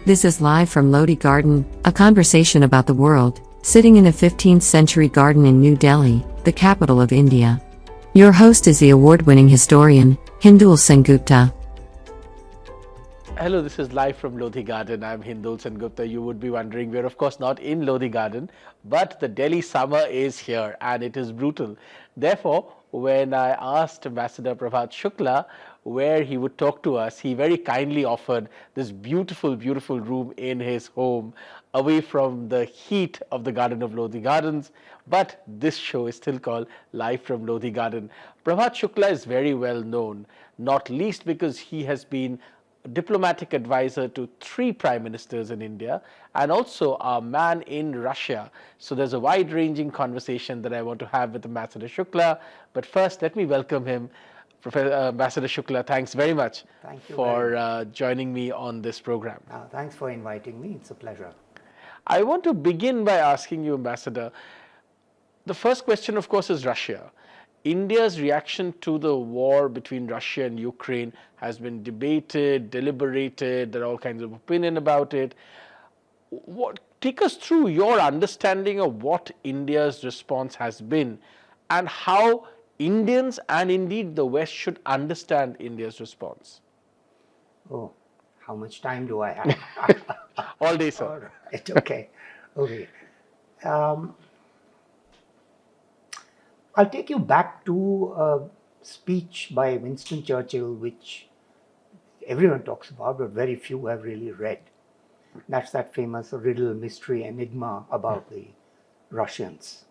This is live from Lodi Garden, a conversation about the world, sitting in a 15th century garden in New Delhi, the capital of India. Your host is the award-winning historian, Hindol Sengupta. Hello, this is live from Lodi Garden. I'm Hindol Sengupta. You would be wondering, we're of course not in Lodi Garden, but the Delhi summer is here and it is brutal. Therefore, when I asked Ambassador Prabhat Shukla where he would talk to us, he very kindly offered this beautiful, beautiful room in his home, away from the heat of the Garden of Lodi Gardens. But this show is still called Live from Lodi Garden. Prabhat Shukla is very well known, not least because he has been diplomatic advisor to 3 prime ministers in India and also a man in Russia. So there's a wide-ranging conversation that I want to have with Ambassador Shukla. But first, let me welcome him. Ambassador Shukla, thanks very much for joining me on this program. Thanks for inviting me. It's a pleasure. I want to begin by asking you, Ambassador, the first question, of course, is Russia. India's reaction to the war between Russia and Ukraine has been debated, deliberated, there are all kinds of opinion about it. Take us through your understanding of what India's response has been and how Indians and indeed the West should understand India's response. Oh, how much time do I have? All day, sir. All right. Okay. I'll take you back to a speech by Winston Churchill, which everyone talks about, but very few have really read. That's that famous riddle, mystery, enigma about the Russians.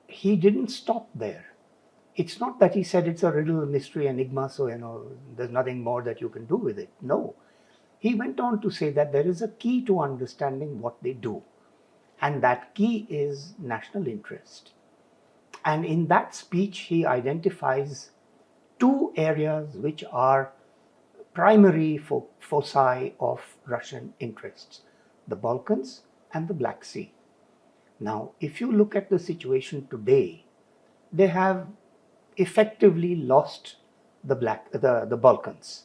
He didn't stop there. It's not that he said it's a riddle, mystery, enigma, so there's nothing more that you can do with it. No. He went on to say that there is a key to understanding what they do. And that key is national interest. And in that speech, he identifies 2 areas which are primary foci of Russian interests, the Balkans and the Black Sea. Now, if you look at the situation today, they have effectively lost the Balkans.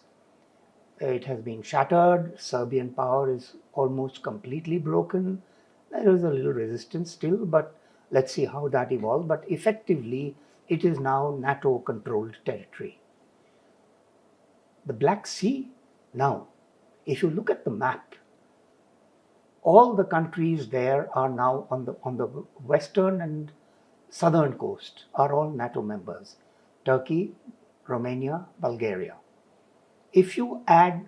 It has been shattered. Serbian power is almost completely broken. There is a little resistance still, but let's see how that evolves. But effectively, it is now NATO-controlled territory. The Black Sea, now, if you look at the map, all the countries there are now on the western and southern coast are all NATO members. Turkey, Romania, Bulgaria. If you add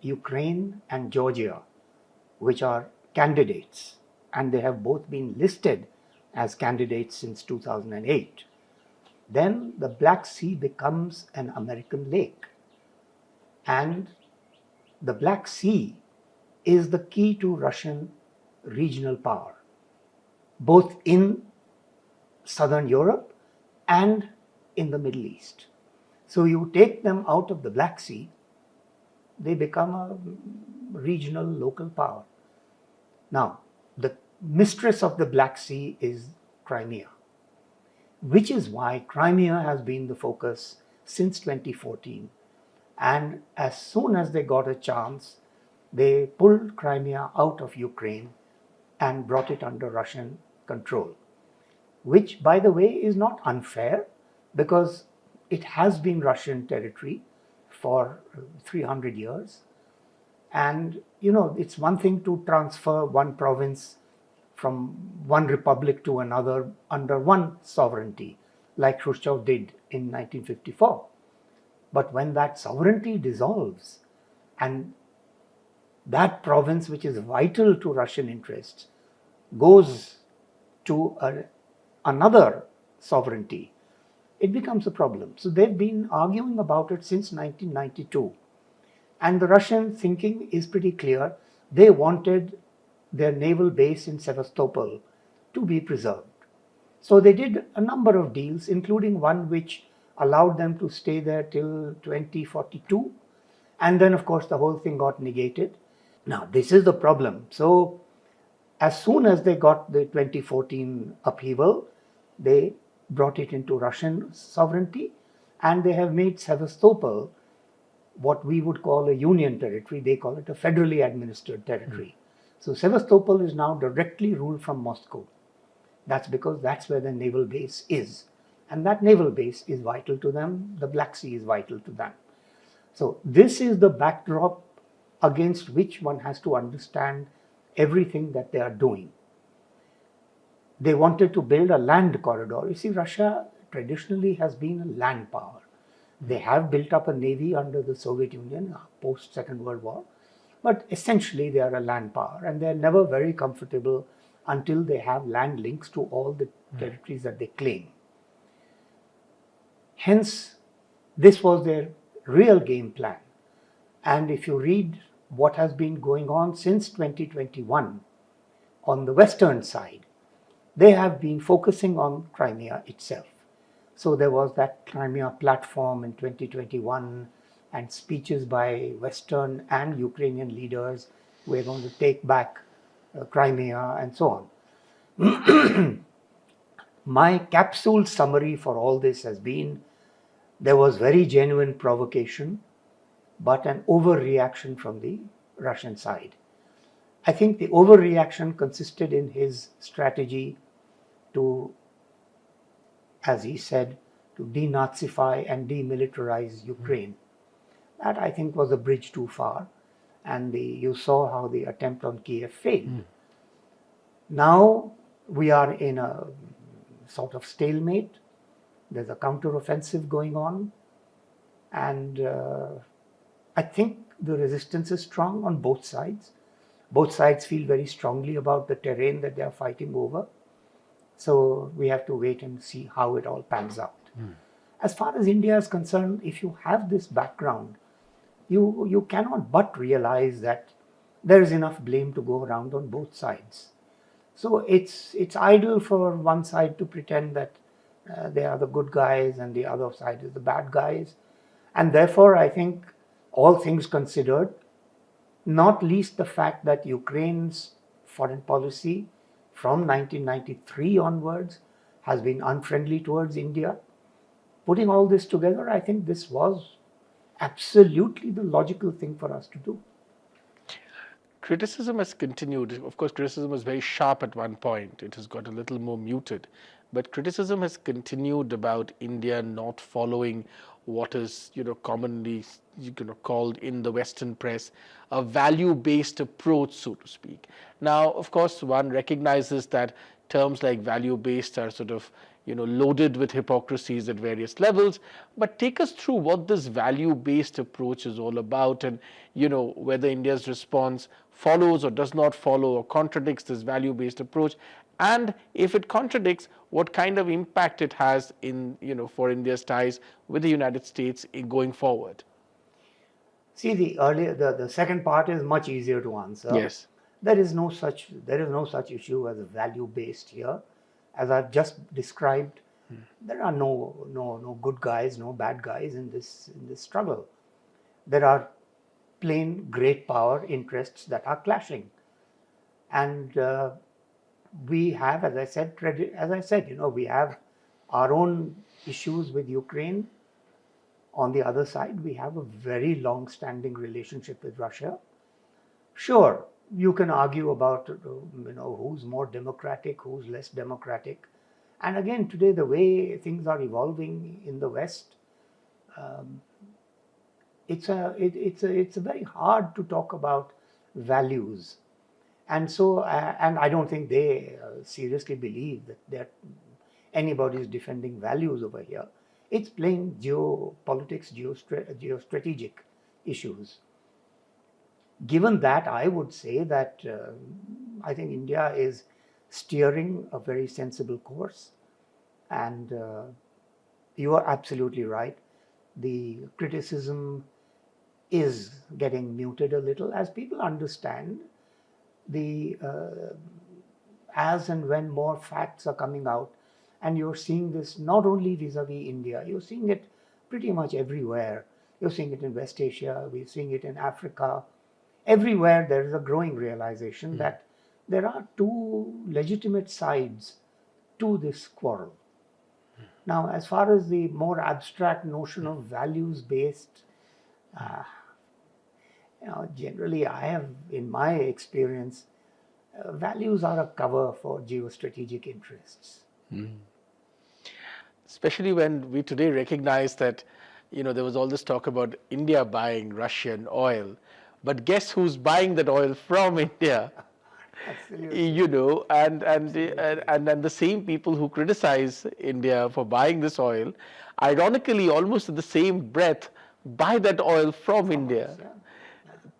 Ukraine and Georgia, which are candidates, and they have both been listed as candidates since 2008, then the Black Sea becomes an American lake. And the Black Sea is the key to Russian regional power, both in Southern Europe and in the Middle East. So you take them out of the Black Sea, they become a regional local power. Now, the mistress of the Black Sea is Crimea, which is why Crimea has been the focus since 2014. And as soon as they got a chance, they pulled Crimea out of Ukraine and brought it under Russian control, which, by the way, is not unfair because it has been Russian territory for 300 years. And, it's one thing to transfer one province from one republic to another under one sovereignty, like Khrushchev did in 1954. But when that sovereignty dissolves and that province, which is vital to Russian interests, goes to another sovereignty, it becomes a problem. So they've been arguing about it since 1992. And the Russian thinking is pretty clear. They wanted their naval base in Sevastopol to be preserved. So they did a number of deals, including one which allowed them to stay there till 2042. And then, of course, the whole thing got negated. Now, this is the problem. So as soon as they got the 2014 upheaval, they brought it into Russian sovereignty, and they have made Sevastopol what we would call a union territory. They call it a federally administered territory. So Sevastopol is now directly ruled from Moscow. That's because that's where the naval base is. And that naval base is vital to them. The Black Sea is vital to them. So this is the backdrop against which one has to understand everything that they are doing. They wanted to build a land corridor. You see, Russia traditionally has been a land power. They have built up a navy under the Soviet Union post Second World War, but essentially they are a land power, and they're never very comfortable until they have land links to all the territories that they claim. Hence, this was their real game plan. And if you read what has been going on since 2021 on the western side, they have been focusing on Crimea itself. So there was that Crimea platform in 2021 and speeches by Western and Ukrainian leaders. We're going to take back Crimea and so on. My capsule summary for all this has been there was very genuine provocation, but an overreaction from the Russian side. I think the overreaction consisted in his strategy to, as he said, to denazify and demilitarize Ukraine. That, I think, was a bridge too far. And you saw how the attempt on Kiev failed. Now we are in a sort of stalemate. There's a counteroffensive going on. And I think the resistance is strong on both sides. Both sides feel very strongly about the terrain that they are fighting over. So we have to wait and see how it all pans out. As far as India is concerned, if you have this background, you cannot but realize that there is enough blame to go around on both sides. So it's idle for one side to pretend that they are the good guys and the other side is the bad guys. And therefore, I think, all things considered, not least the fact that Ukraine's foreign policy from 1993 onwards has been unfriendly towards India. Putting all this together, I think this was absolutely the logical thing for us to do. Criticism has continued. Of course, criticism was very sharp at one point. It has got a little more muted. But criticism has continued about India not following what is, commonly called in the Western press a value-based approach, so to speak. Now, of course, one recognizes that terms like value-based are sort of loaded with hypocrisies at various levels. But take us through what this value-based approach is all about, and whether India's response follows or does not follow or contradicts this value-based approach, and if it contradicts, what kind of impact it has in for India's ties with the United States going forward. See, the second part is much easier to answer. Yes. There is no such issue as a value-based here. As I've just described, there are no good guys, no bad guys in this struggle. There are plain great power interests that are clashing, and we have, as I said, we have our own issues with Ukraine. On the other side, we have a very long-standing relationship with Russia. Sure, you can argue about who's more democratic, who's less democratic, and again today the way things are evolving in the West, it's very hard to talk about values, and so and I don't think they seriously believe that anybody is defending values over here. It's plain geopolitics, geostrategic issues. Given that, I would say that I think India is steering a very sensible course, and you are absolutely right. The criticism is getting muted a little as people understand as and when more facts are coming out, and you're seeing this not only vis-a-vis India, you're seeing it pretty much everywhere. You're seeing it in West Asia, we're seeing it in Africa. Everywhere there is a growing realization that there are two legitimate sides to this quarrel. Now, as far as the more abstract notion of values-based, Generally, I have, in my experience, values are a cover for geostrategic interests. Especially when we today recognize that, there was all this talk about India buying Russian oil, but guess who's buying that oil from India? Absolutely. And the same people who criticize India for buying this oil, ironically, almost in the same breath, buy that oil from India. Us, yeah.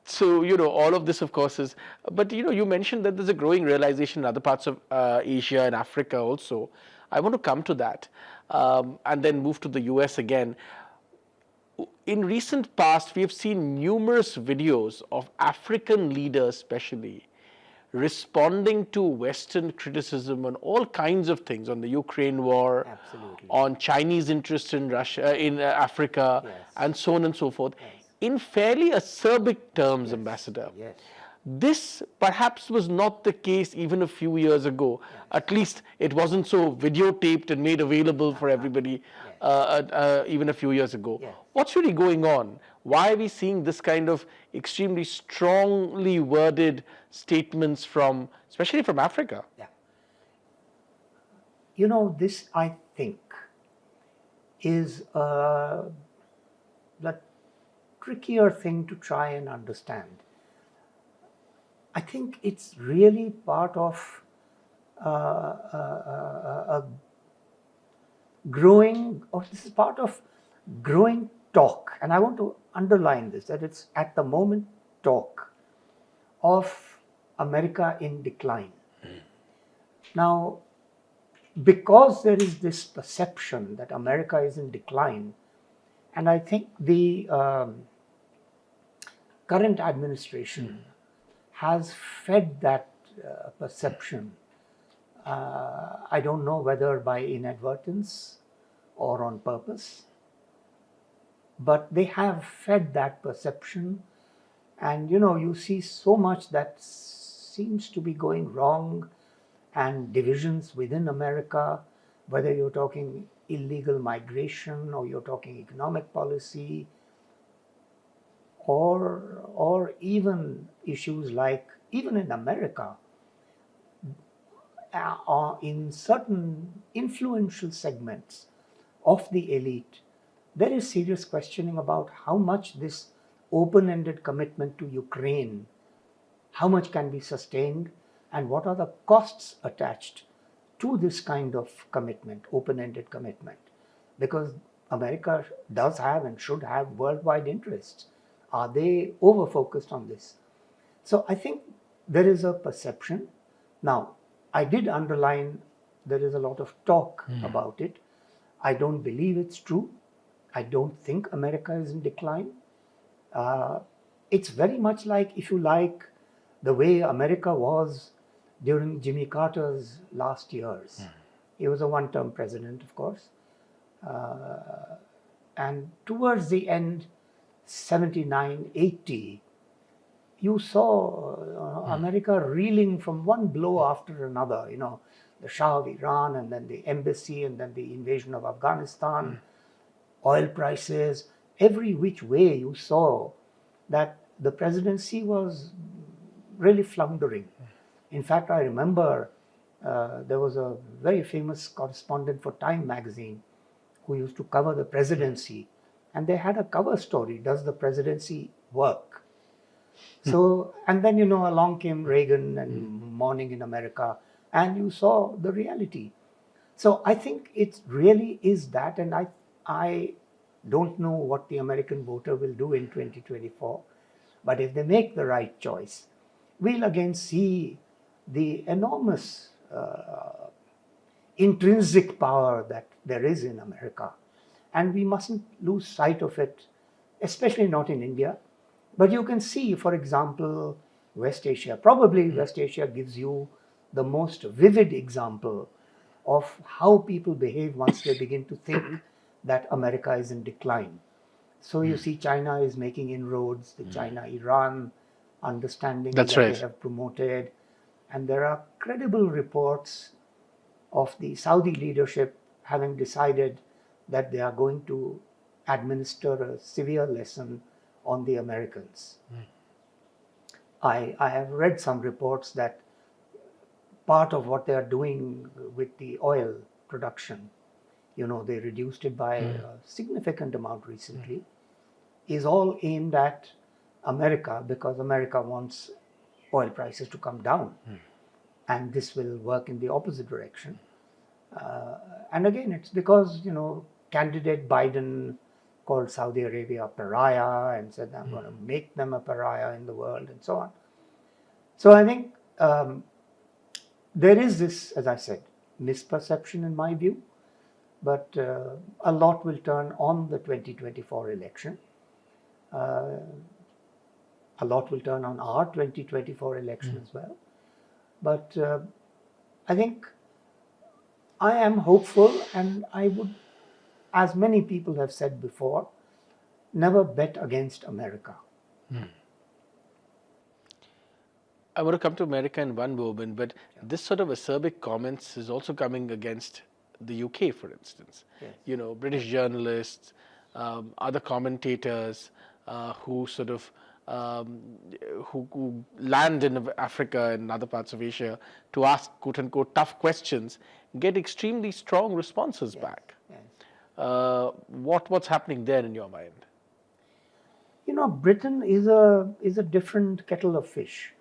So, all of this, of course, is, but, you mentioned that there's a growing realization in other parts of Asia and Africa also. I want to come to that and then move to the US again. In recent past, we have seen numerous videos of African leaders, especially, responding to Western criticism on all kinds of things, on the Ukraine war, Absolutely. on Chinese interest in Russia, in Africa, Yes. and so on and so forth, Yes. in fairly acerbic terms, Ambassador. Yes. This perhaps was not the case even a few years ago. At least it wasn't so videotaped and made available for everybody even a few years ago. Yes. What's really going on? Why are we seeing this kind of extremely strongly worded statements from, especially from Africa? Yeah. This, I think, is the trickier thing to try and understand. I think it's really part of a growing, or this is part of growing talk, and I want to underline this, that it's at the moment talk of America in decline. Now, because there is this perception that America is in decline, and I think the current administration has fed that perception. I don't know whether by inadvertence or on purpose, but they have fed that perception. And you see so much that seems to be going wrong, and divisions within America, whether you're talking illegal migration or you're talking economic policy, or even issues like, even in America, in certain influential segments of the elite, there is serious questioning about how much this open-ended commitment to Ukraine, how much can be sustained, and what are the costs attached to this kind of commitment, open-ended commitment. Because America does have and should have worldwide interests. Are they over-focused on this? So I think there is a perception. Now, I did underline there is a lot of talk about it. I don't believe it's true. I don't think America is in decline. It's very much like, if you like, the way America was during Jimmy Carter's last years. He was a one-term president, of course. And towards the end, 79, 80, you saw America reeling from one blow after another, the Shah of Iran, and then the embassy, and then the invasion of Afghanistan, oil prices, every which way you saw that the presidency was really floundering. In fact, I remember there was a very famous correspondent for Time magazine who used to cover the presidency, and they had a cover story, "Does the presidency work?" So, and then, along came Reagan and Morning in America, and you saw the reality. So I think it really is that, and I don't know what the American voter will do in 2024, but if they make the right choice, we'll again see the enormous intrinsic power that there is in America. And we mustn't lose sight of it, especially not in India. But you can see, for example, West Asia. Probably West Asia gives you the most vivid example of how people behave once they begin to think that America is in decline. So you see China is making inroads, the China-Iran understanding that they have promoted. And there are credible reports of the Saudi leadership having decided that they are going to administer a severe lesson on the Americans. I have read some reports that part of what they are doing with the oil production, they reduced it by a significant amount recently, is all aimed at America, because America wants oil prices to come down. And this will work in the opposite direction. And again, it's because, candidate Biden called Saudi Arabia a pariah and said, I'm going to make them a pariah in the world, and so on. So I think there is this, as I said, misperception in my view, but a lot will turn on the 2024 election. A lot will turn on our 2024 election as well. But I think I am hopeful, and I would, as many people have said before, never bet against America. I want to come to America in one moment, but this sort of acerbic comments is also coming against the UK, for instance. Yes. British journalists, other commentators who sort of who land in Africa and other parts of Asia to ask quote-unquote tough questions, get extremely strong responses back. Yes. What's happening there in your mind? Britain is a different kettle of fish.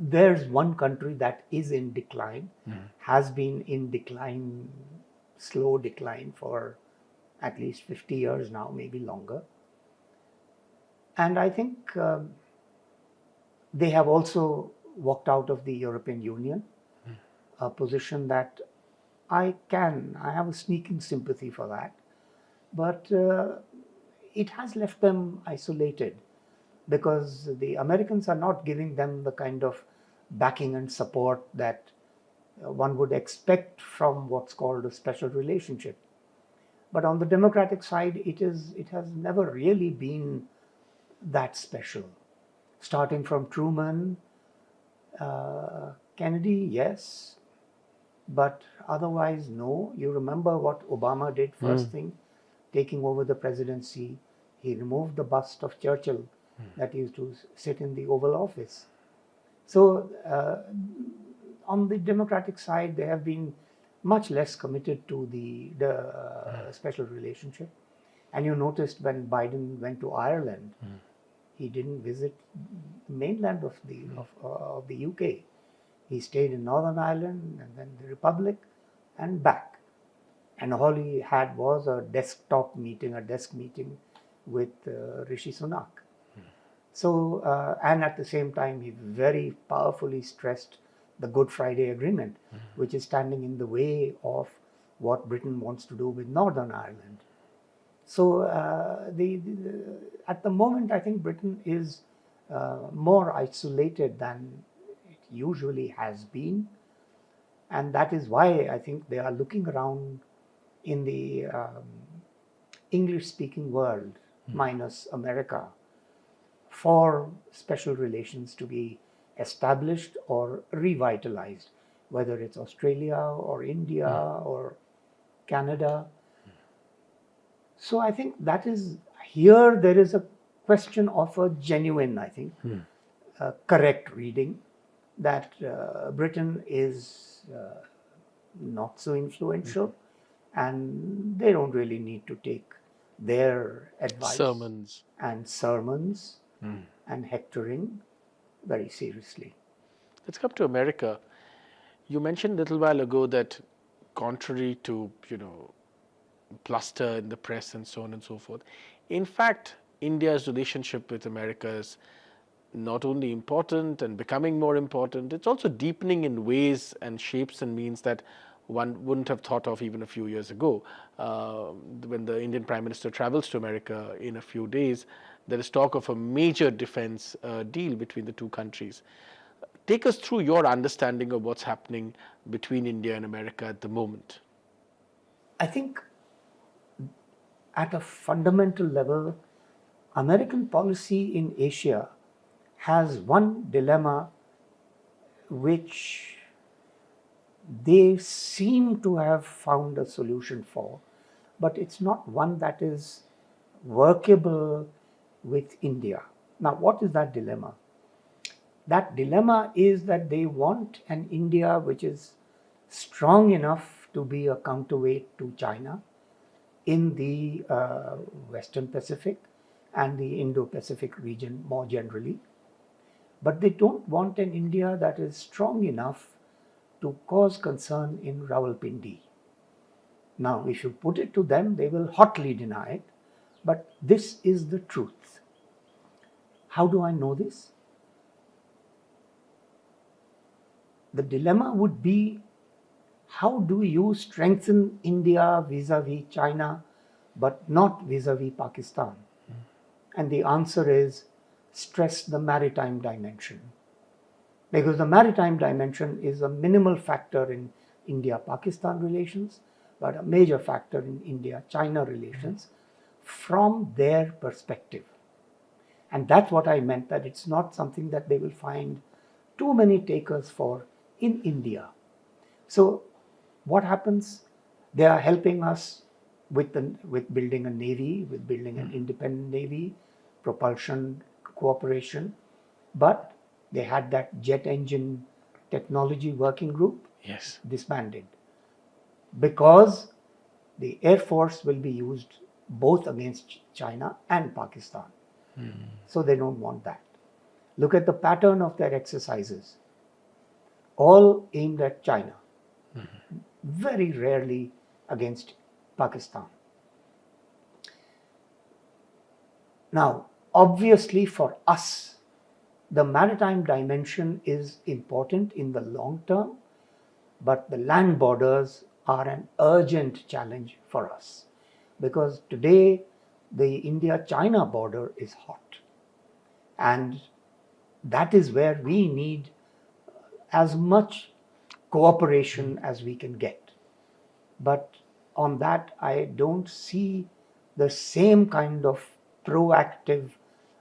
There's one country that is in decline, has been in decline, slow decline for at least 50 years now, maybe longer. And I think they have also walked out of the European Union, a position that I have a sneaking sympathy for that. But it has left them isolated, because the Americans are not giving them the kind of backing and support that one would expect from what's called a special relationship. But on the Democratic side, it has never really been that special. Starting from Truman, Kennedy, yes, but otherwise, no. You remember what Obama did first thing, taking over the presidency. He removed the bust of Churchill that used to sit in the Oval Office. So on the Democratic side, they have been much less committed to the special relationship. And you noticed when Biden went to Ireland, he didn't visit the mainland of the UK. He stayed in Northern Ireland and then the Republic and back. And all he had was a desk meeting with Rishi Sunak. So, and at the same time, he very powerfully stressed the Good Friday Agreement, which is standing in the way of what Britain wants to do with Northern Ireland. So, at the moment, I think Britain is more isolated than it usually has been. And that is why I think they are looking around in the English-speaking world, minus America, for special relations to be established or revitalized, whether it's Australia or India or Canada. So I think that is, here there is a question of a genuine, I think, correct reading that Britain is not so influential and they don't really need to take their advice and sermons and hectoring very seriously. Let's come to America. You mentioned a little while ago that contrary to, bluster in the press and so on and so forth, in fact, India's relationship with America is not only important and becoming more important, it's also deepening in ways and shapes and means that one wouldn't have thought of even a few years ago. When the Indian Prime Minister travels to America in a few days, there is talk of a major defense deal between the two countries. Take us through your understanding of what's happening between India and America at the moment. I think at a fundamental level, American policy in Asia has one dilemma which they seem to have found a solution for, but it's not one that is workable with India. Now, what is that dilemma? That dilemma is that they want an India which is strong enough to be a counterweight to China in the Western Pacific and the Indo-Pacific region more generally. But they don't want an India that is strong enough to cause concern in Rawalpindi. Now, if you put it to them, they will hotly deny it, but this is the truth. How do I know this? The dilemma would be, how do you strengthen India vis-a-vis China, but not vis-a-vis Pakistan? And the answer is, stress the maritime dimension. Because the maritime dimension is a minimal factor in India-Pakistan relations, but a major factor in India-China relations from their perspective. And that's what I meant, that it's not something that they will find too many takers for in India. So what happens? They are helping us with building a navy, with building an independent navy, propulsion cooperation, but they had that jet engine technology working group disbanded because the Air Force will be used both against China and Pakistan. So they don't want that. Look at the pattern of their exercises. All aimed at China. Very rarely against Pakistan. Now, obviously for us, the maritime dimension is important in the long term, but the land borders are an urgent challenge for us. Because today, the India-China border is hot. And that is where we need as much cooperation as we can get. But on that, I don't see the same kind of proactive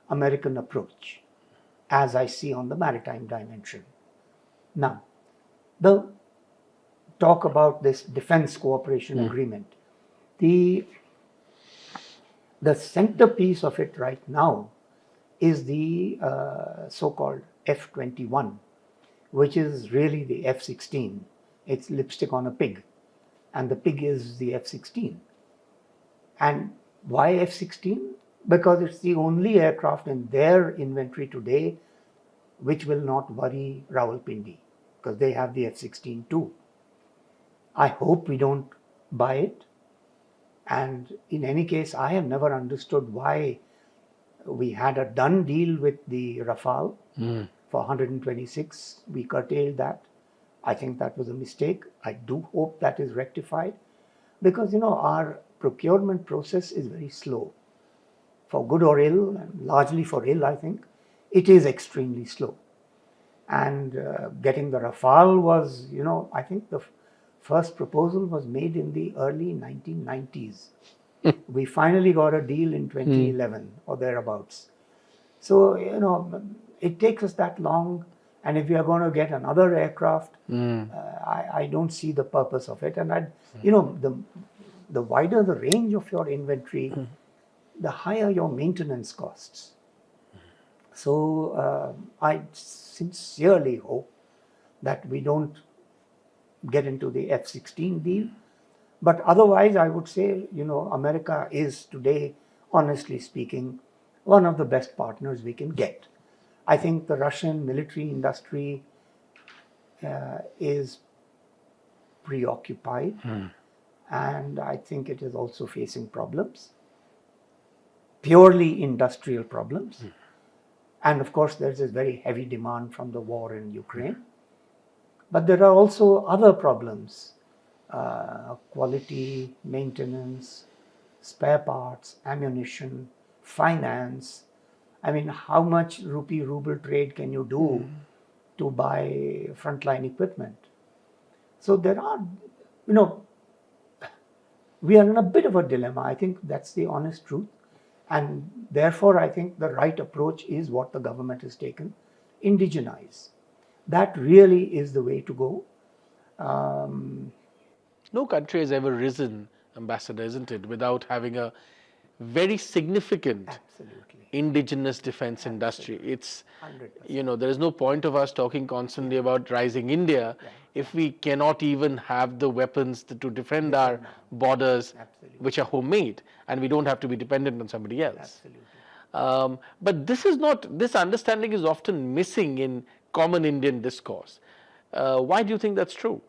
American approach as I see on the maritime dimension. Now, the talk about this defense cooperation agreement. The centerpiece of it right now is the so-called F-21, which is really the F-16. It's lipstick on a pig, and the pig is the F-16. And why F-16? Because it's the only aircraft in their inventory today which will not worry Rawalpindi, because they have the F-16 too. I hope we don't buy it. And in any case, I have never understood why we had a done deal with the Rafale for 126. We curtailed that. I think that was a mistake. I do hope that is rectified because, our procurement process is very slow. For good or ill, and largely for ill, I think, it is extremely slow. And getting the Rafale was, I think the first proposal was made in the early 1990s. We finally got a deal in 2011 or thereabouts. So, it takes us that long. And if we are going to get another aircraft, I don't see the purpose of it. And, the wider the range of your inventory, the higher your maintenance costs. So I sincerely hope that we don't get into the F-16 deal. But otherwise, I would say, America is today, honestly speaking, one of the best partners we can get. I think the Russian military industry is preoccupied, and I think it is also facing problems, purely industrial problems. And of course, there's this very heavy demand from the war in Ukraine. But there are also other problems, quality, maintenance, spare parts, ammunition, finance. I mean, how much rupee-ruble trade can you do to buy frontline equipment? So there are, we are in a bit of a dilemma. I think that's the honest truth. And therefore, I think the right approach is what the government has taken, indigenize. That really is the way to go. No country has ever risen, Ambassador, isn't it, without having a very significant Absolutely. indigenous defense industry. It's, 100%. there is no point of us talking constantly about rising India if we cannot even have the weapons to defend our borders, Absolutely. which are homemade, and we don't have to be dependent on somebody else. Absolutely. But this is not, this understanding is often missing in common Indian discourse. Why do you think that's true?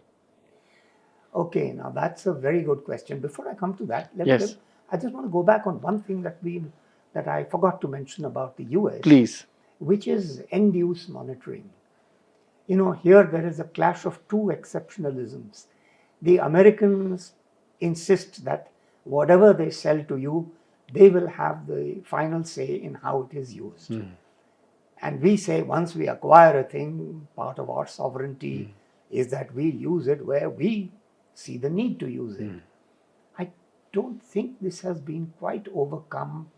Okay, now that's a very good question. Before I come to that, Yes. I just want to go back on one thing that I forgot to mention about the US. Please. Which is end-use monitoring. Here there is a clash of two exceptionalisms. The Americans insist that whatever they sell to you, they will have the final say in how it is used. And we say once we acquire a thing, part of our sovereignty is that we use it where we see the need to use it. I don't think this has been quite overcome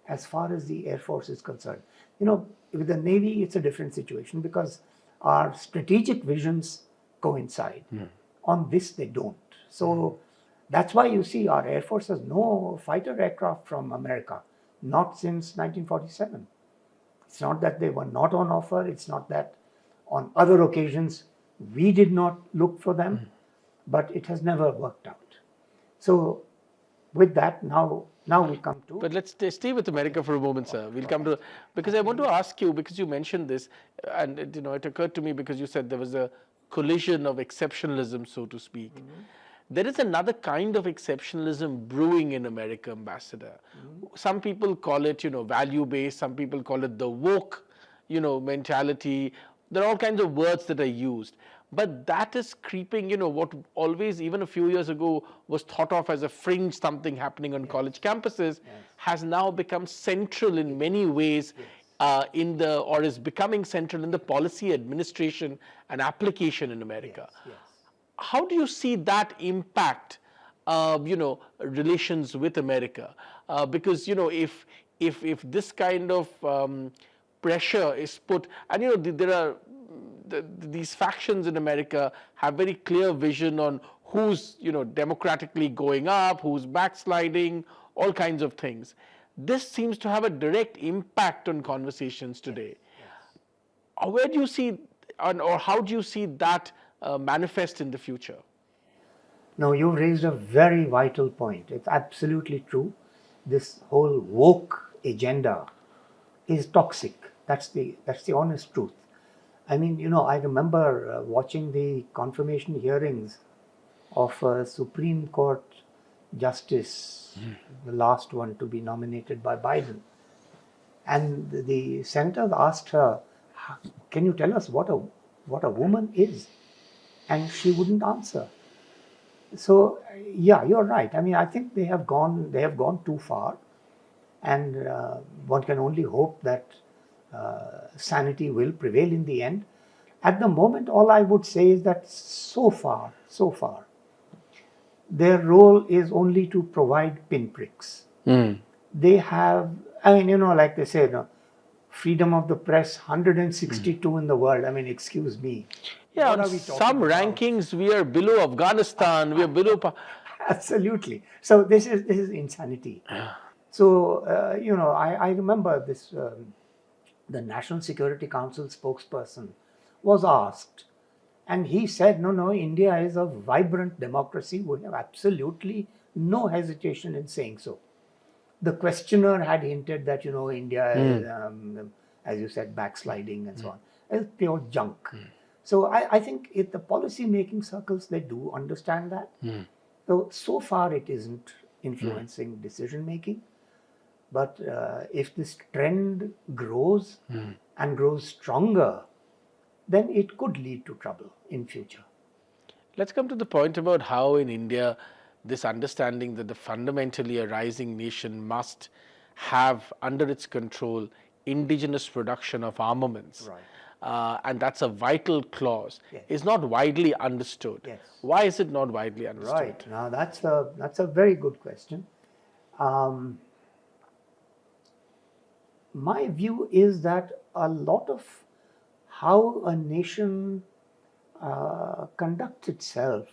as far as the Air Force is concerned. With the Navy, it's a different situation because our strategic visions coincide. On this, they don't. So that's why you see our Air Force has no fighter aircraft from America, not since 1947. It's not that they were not on offer. It's not that on other occasions we did not look for them, but it has never worked out. So with that, now we come to... But let's stay with America for a moment, sir. We'll come to, because I want to ask you, because you mentioned this, and it occurred to me because you said there was a collision of exceptionalism, so to speak. There is another kind of exceptionalism brewing in America, Ambassador. Some people call it, value-based. Some people call it the woke, mentality. There are all kinds of words that are used. But that is creeping, what always, even a few years ago, was thought of as a fringe something happening on college campuses, has now become central in many ways or is becoming central in the policy administration and application in America. How do you see that impact, relations with America? Because, if this kind of pressure is put, and there are these factions in America have very clear vision on who's democratically going up, who's backsliding, all kinds of things. This seems to have a direct impact on conversations today. Where do you see, or how do you see that manifest in the future? No, you raised a very vital point. It's absolutely true. This whole woke agenda is toxic. That's the honest truth. I mean, I remember watching the confirmation hearings of a Supreme Court justice, the last one to be nominated by Biden. And the senators asked her, can you tell us what a woman is? And she wouldn't answer. So, yeah, you're right. I mean, I think they have gone too far. And one can only hope that sanity will prevail in the end. At the moment, all I would say is that so far, their role is only to provide pinpricks. They have, like they say, freedom of the press, 162 in the world. I mean, excuse me. Yeah, on some rankings, we are below Afghanistan, we are below... Absolutely. So this is insanity. So, I remember this, the National Security Council spokesperson was asked, and he said, no, India is a vibrant democracy. We have absolutely no hesitation in saying so. The questioner had hinted that, India is, as you said, backsliding and so on. It's pure junk. So I think if the policy-making circles, they do understand that. So far it isn't influencing decision-making. But if this trend grows and grows stronger, then it could lead to trouble in future. Let's come to the point about how in India, this understanding that the fundamentally a rising nation must have under its control indigenous production of armaments. Right. And that's a vital clause, is not widely understood. Yes. Why is it not widely understood? Right. Now, that's a very good question. My view is that a lot of how a nation conducts itself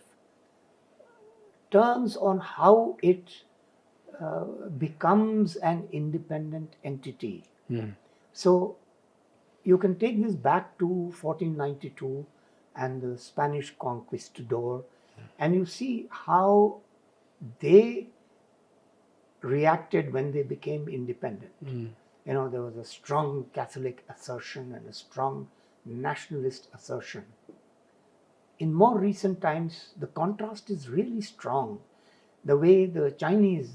turns on how it becomes an independent entity. So you can take this back to 1492 and the Spanish conquistador, and you see how they reacted when they became independent. You know, there was a strong Catholic assertion and a strong nationalist assertion. In more recent times, the contrast is really strong. The way the Chinese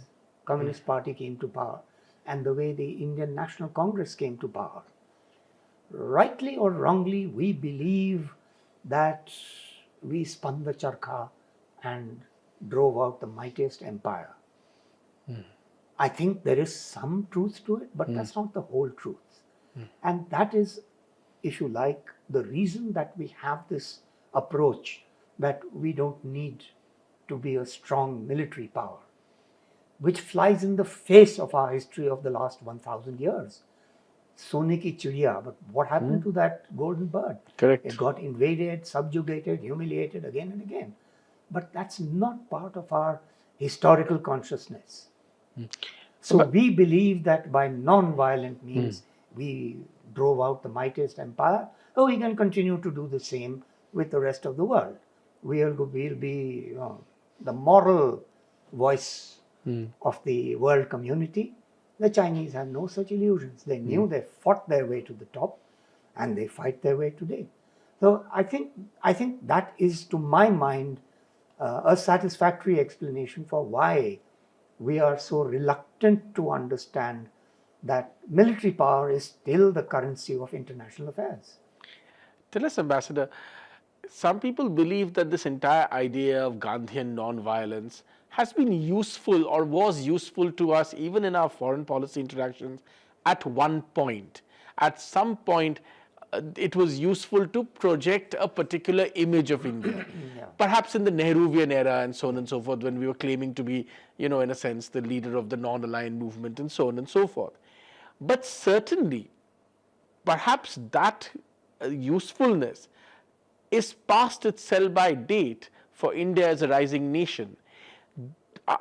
Communist Party came to power and the way the Indian National Congress came to power. Rightly or wrongly, we believe that we spun the charkha and drove out the mightiest empire. I think there is some truth to it, but that's not the whole truth. And that is, if you like, the reason that we have this approach that we don't need to be a strong military power, which flies in the face of our history of the last 1,000 years. Sone ki chidiya, but what happened to that golden bird? Correct. It got invaded, subjugated, humiliated again and again. But that's not part of our historical consciousness. So we believe that by non-violent means we drove out the mightiest empire. So we can continue to do the same with the rest of the world. We'll be the moral voice of the world community. The Chinese have no such illusions. They knew they fought their way to the top, and they fight their way today. So I think that is, to my mind, a satisfactory explanation for why we are so reluctant to understand that military power is still the currency of international affairs. Tell us, Ambassador, some people believe that this entire idea of Gandhian non-violence has been useful or was useful to us even in our foreign policy interactions at one point. At some point, it was useful to project a particular image of India. Perhaps in the Nehruvian era and so on and so forth, when we were claiming to be, in a sense, the leader of the non-aligned movement and so on and so forth. But certainly, perhaps that usefulness is past its sell-by date for India as a rising nation.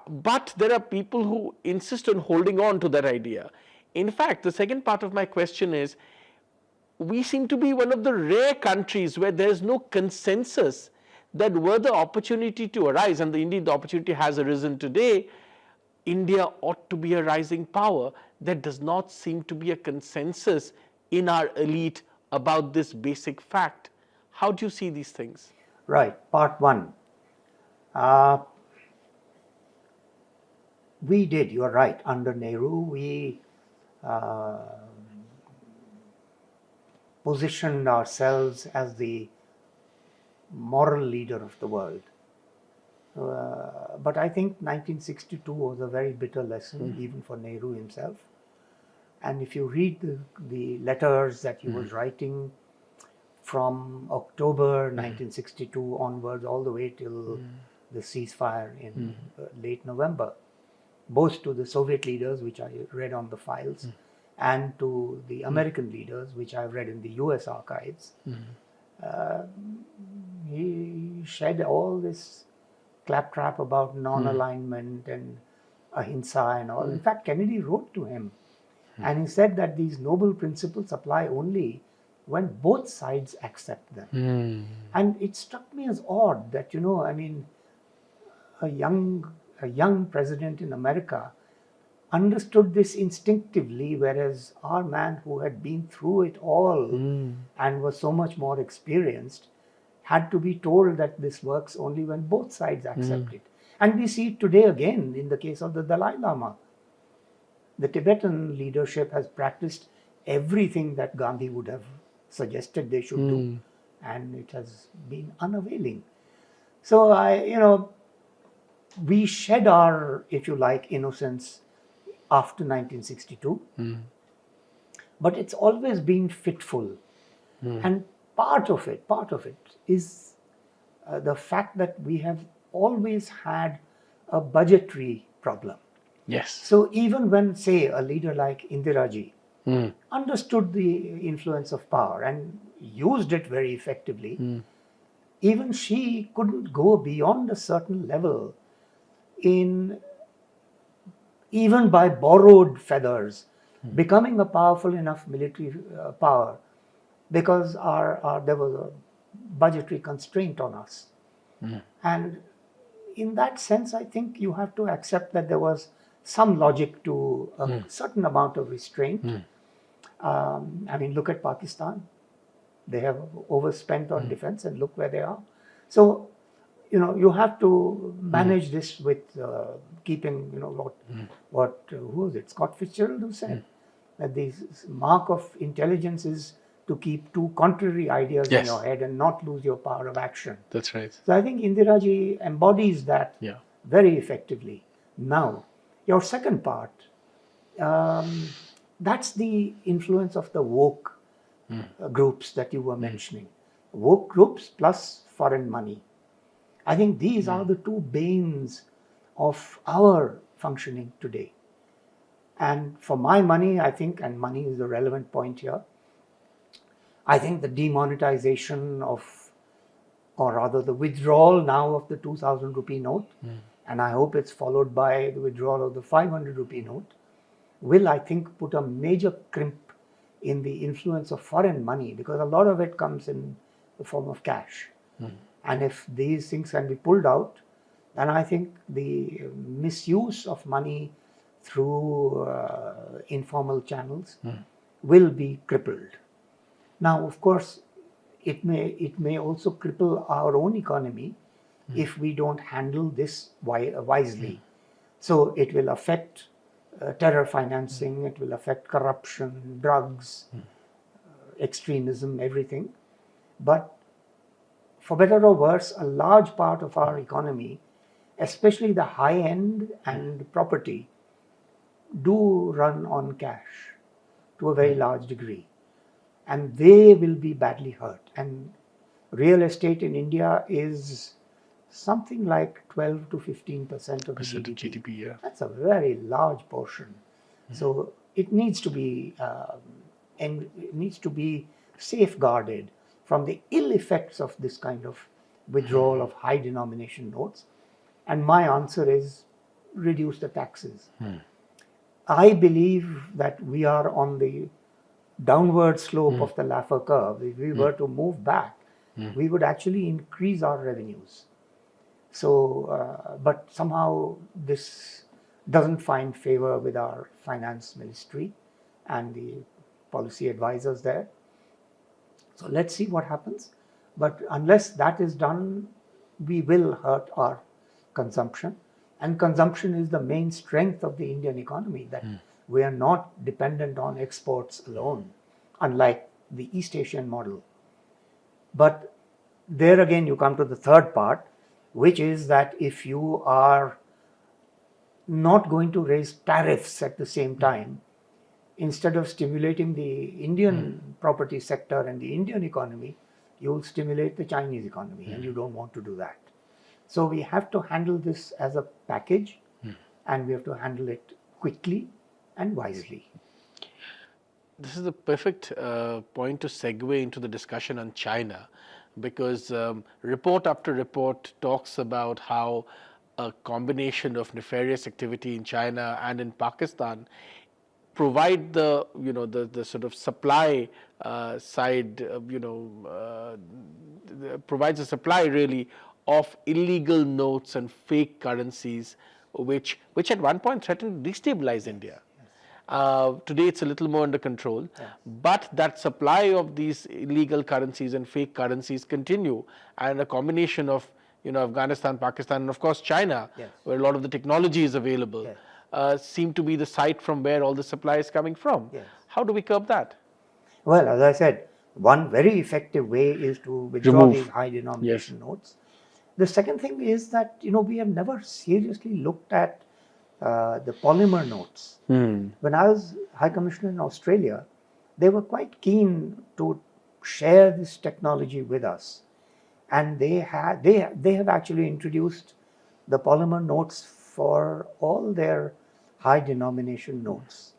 But there are people who insist on holding on to that idea. In fact, the second part of my question is, we seem to be one of the rare countries where there is no consensus that were the opportunity to arise, and indeed the opportunity has arisen today, India ought to be a rising power. There does not seem to be a consensus in our elite about this basic fact. How do you see these things? Right. Part one. We did, you're right, under Nehru, we positioned ourselves as the moral leader of the world. But I think 1962 was a very bitter lesson, even for Nehru himself. And if you read the letters that he was writing from October 1962 onwards, all the way till the ceasefire in late November, both to the Soviet leaders, which I read on the files, and to the American leaders, which I've read in the US archives, he shed all this claptrap about non-alignment and ahimsa and all. In fact, Kennedy wrote to him, and he said that these noble principles apply only when both sides accept them. And it struck me as odd that, a young president in America understood this instinctively, whereas our man who had been through it all and was so much more experienced had to be told that this works only when both sides accept it. And we see it today again in the case of the Dalai Lama. The Tibetan leadership has practiced everything that Gandhi would have suggested they should do, and it has been unavailing. So we shed our, if you like, innocence after 1962, but it's always been fitful. And part of it is the fact that we have always had a budgetary problem. Yes. So even when, say, a leader like Indiraji understood the influence of power and used it very effectively, even she couldn't go beyond a certain level in even by borrowed feathers, becoming a powerful enough military power, because there was a budgetary constraint on us. And in that sense, I think you have to accept that there was some logic to a certain amount of restraint. I mean, look at Pakistan. They have overspent on defense, and look where they are. So, you have to manage this with keeping, what who was it? Scott Fitzgerald who said that the mark of intelligence is to keep two contrary ideas in your head and not lose your power of action. That's right. So I think Indira ji embodies that very effectively. Now, your second part, that's the influence of the woke groups that you were mentioning. Woke groups plus foreign money. I think these are the two banes of our functioning today. And for my money, I think, and money is the relevant point here, I think the demonetization of, or rather the withdrawal now of the 2000 rupee note, and I hope it's followed by the withdrawal of the 500 rupee note, will, I think, put a major crimp in the influence of foreign money, because a lot of it comes in the form of cash. And if these things can be pulled out, then I think the misuse of money through informal channels will be crippled. Now, of course, it may also cripple our own economy if we don't handle this wisely. So it will affect terror financing, it will affect corruption, drugs, extremism, everything. But for better or worse, a large part of our economy, especially the high end and property, do run on cash to a very large degree. And they will be badly hurt. And real estate in India is something like 12 to 15% of the GDP. That's a very large portion. So it needs to be safeguarded from the ill effects of this kind of withdrawal of high denomination notes. And my answer is reduce the taxes. I believe that we are on the downward slope of the Laffer curve. If we were to move back, we would actually increase our revenues. So, but somehow this doesn't find favor with our finance ministry and the policy advisors there. So let's see what happens. But unless that is done, we will hurt our consumption. And consumption is the main strength of the Indian economy, that we are not dependent on exports alone, unlike the East Asian model. But there again, you come to the third part, which is that if you are not going to raise tariffs at the same time, instead of stimulating the Indian property sector and the Indian economy, you will stimulate the Chinese economy, and you don't want to do that. So we have to handle this as a package, and we have to handle it quickly and wisely. This is the perfect point to segue into the discussion on China, because report after report talks about how a combination of nefarious activity in China and in Pakistan provide the the sort of supply side, provides a supply really of illegal notes and fake currencies, which at one point threatened to destabilize India. Today it's a little more under control, but that supply of these illegal currencies and fake currencies continue, and a combination of Afghanistan, Pakistan, and of course China, where a lot of the technology is available, seem to be the site from where all the supply is coming from. How do we curb that? Well, as I said, one very effective way is to withdraw these high denomination notes. The second thing is that we have never seriously looked at the polymer notes. When I was High Commissioner in Australia, they were quite keen to share this technology with us, and they have actually introduced the polymer notes for all their high denomination notes.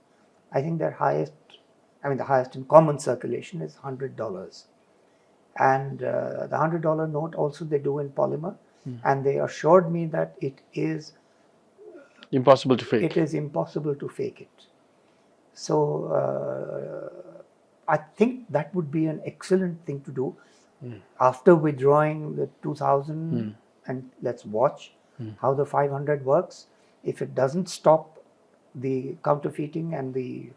I think the highest in common circulation is $100, and the $100 note also they do in polymer, and they assured me that it is Impossible to fake. It is impossible to fake it. So I think that would be an excellent thing to do after withdrawing the 2000, and let's watch how the 500 works. If it doesn't stop the counterfeiting and the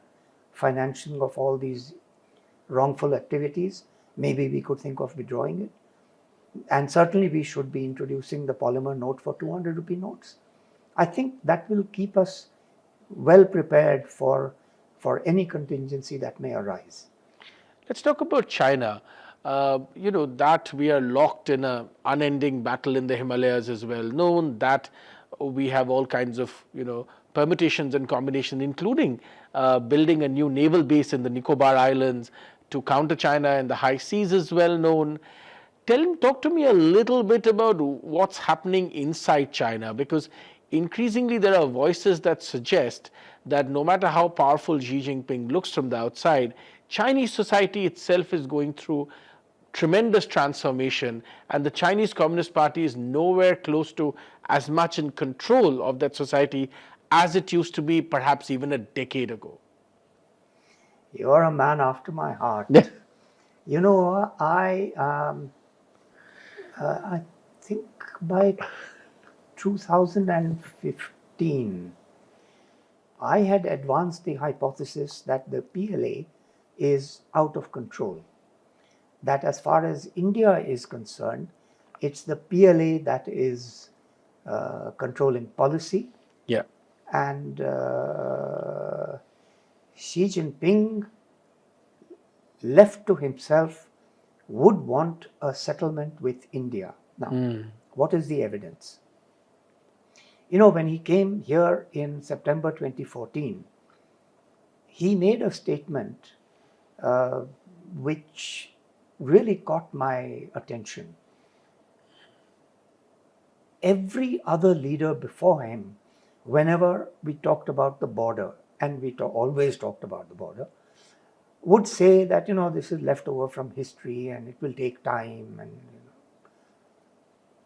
financing of all these wrongful activities, maybe we could think of withdrawing it. And certainly we should be introducing the polymer note for 200 rupee notes. I think that will keep us well prepared for any contingency that may arise. Let's talk about China. That we are locked in an unending battle in the Himalayas is well known, that we have all kinds of, permutations and combinations, including building a new naval base in the Nicobar Islands to counter China in the high seas is well known. Talk to me a little bit about what's happening inside China, because increasingly there are voices that suggest that no matter how powerful Xi Jinping looks from the outside, Chinese society itself is going through tremendous transformation, and the Chinese Communist Party is nowhere close to as much in control of that society as it used to be perhaps even a decade ago. You're a man after my heart. I think by 2015, I had advanced the hypothesis that the PLA is out of control. That as far as India is concerned, it's the PLA that is controlling policy. Yeah. And Xi Jinping, left to himself, would want a settlement with India. Now, what is the evidence? When he came here in September 2014, he made a statement which really caught my attention. Every other leader before him, whenever we talked about the border, and we always talked about the border, would say that, this is left over from history and it will take time. And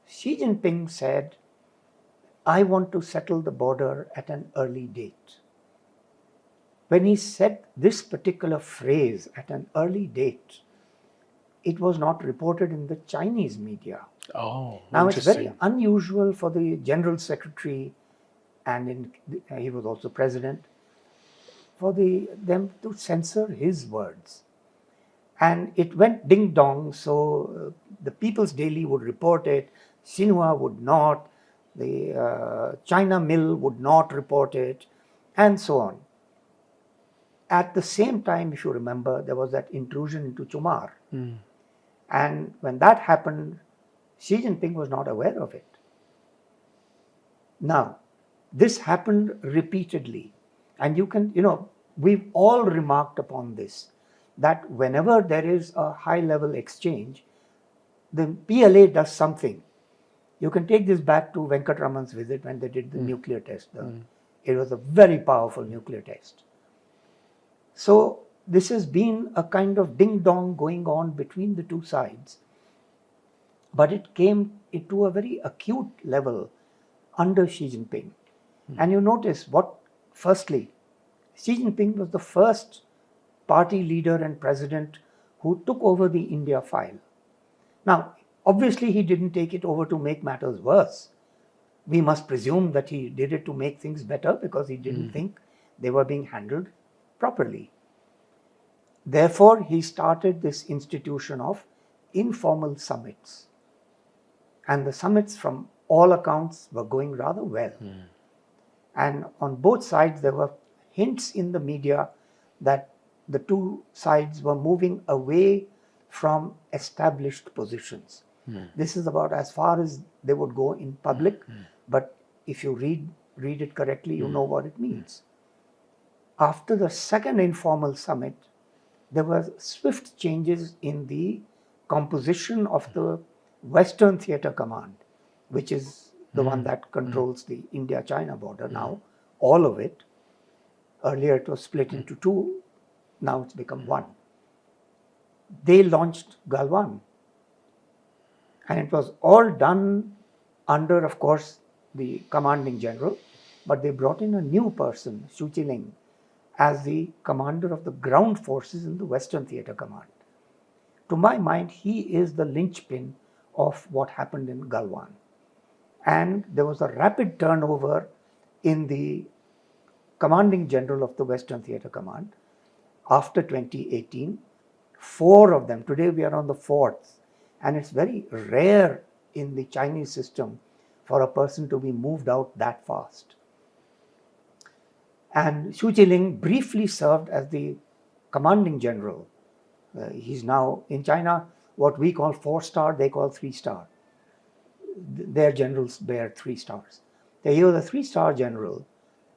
Xi Jinping said, I want to settle the border at an early date. When he said this particular phrase, at an early date, it was not reported in the Chinese media. Oh, now it's very unusual for the General Secretary, and he was also President, for them to censor his words. And it went ding dong, so the People's Daily would report it, Xinhua would not, the China Mill would not report it, and so on. At the same time, if you remember, there was that intrusion into Chumar. And when that happened, Xi Jinping was not aware of it. Now, this happened repeatedly. And we've all remarked upon this, that whenever there is a high-level exchange, the PLA does something. You can take this back to Venkatraman's visit when they did the nuclear test. It was a very powerful nuclear test. So this has been a kind of ding-dong going on between the two sides. But it came into a very acute level under Xi Jinping. And you notice firstly, Xi Jinping was the first party leader and president who took over the India file. Now, obviously he didn't take it over to make matters worse. We must presume that he did it to make things better because he didn't think they were being handled properly. Therefore, he started this institution of informal summits. And the summits, from all accounts, were going rather well. And on both sides, there were hints in the media that the two sides were moving away from established positions. This is about as far as they would go in public, but if you read it correctly, you know what it means. After the second informal summit, there were swift changes in the composition of the Western Theatre Command, which is the one that controls the India-China border now, all of it. Earlier it was split into two, now it's become one. They launched Galwan. And it was all done under, of course, the commanding general, but they brought in a new person, Xu Jiling, as the commander of the ground forces in the Western Theatre Command. To my mind, he is the linchpin of what happened in Galwan. And there was a rapid turnover in the commanding general of the Western Theatre Command after 2018. 4 of them, today we are on the 4th, and it's very rare in the Chinese system for a person to be moved out that fast. And Xu Jiling briefly served as the commanding general. He's now in China, what we call 4-star, they call 3-star. Their generals bear 3 stars. He was a 3-star general,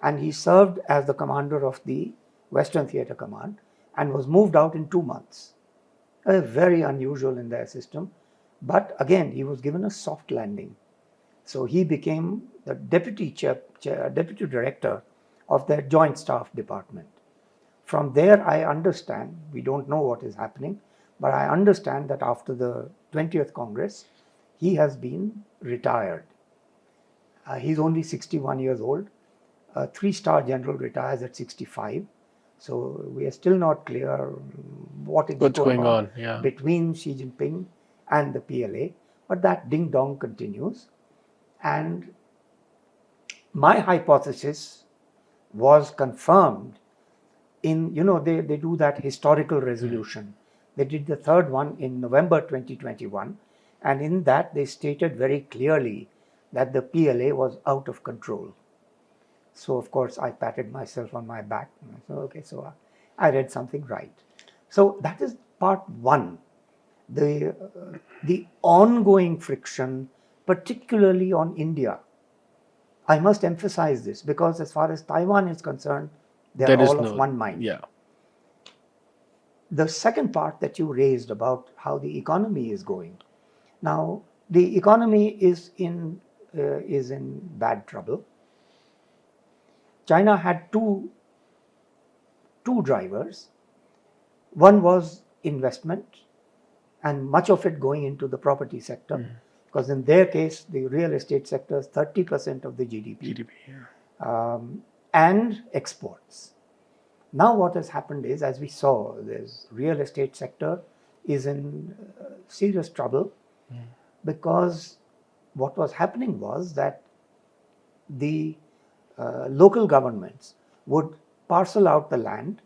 and he served as the commander of the Western Theatre Command and was moved out in 2 months. Very unusual in their system. But again, he was given a soft landing. So he became the deputy director of their Joint Staff Department. From there, I understand, we don't know what is happening, but I understand that after the 20th Congress, he has been retired. He's only 61 years old. A 3-star general retires at 65. So we are still not clear what's going on between Xi Jinping and the PLA. But that ding-dong continues. And my hypothesis was confirmed in, they do that historical resolution. They did the 3rd one in November 2021. And in that, they stated very clearly that the PLA was out of control. So, of course, I patted myself on my back. So I read something right. So that is part 1. The ongoing friction, particularly on India. I must emphasize this because as far as Taiwan is concerned, they are all of one mind. Yeah. The second part that you raised about how the economy is going. Now, the economy is in bad trouble. China had two drivers. One was investment, and much of it going into the property sector, because in their case, the real estate sector is 30% of the GDP, and exports. Now what has happened is, as we saw, this real estate sector is in serious trouble because what was happening was that the local governments would parcel out the land,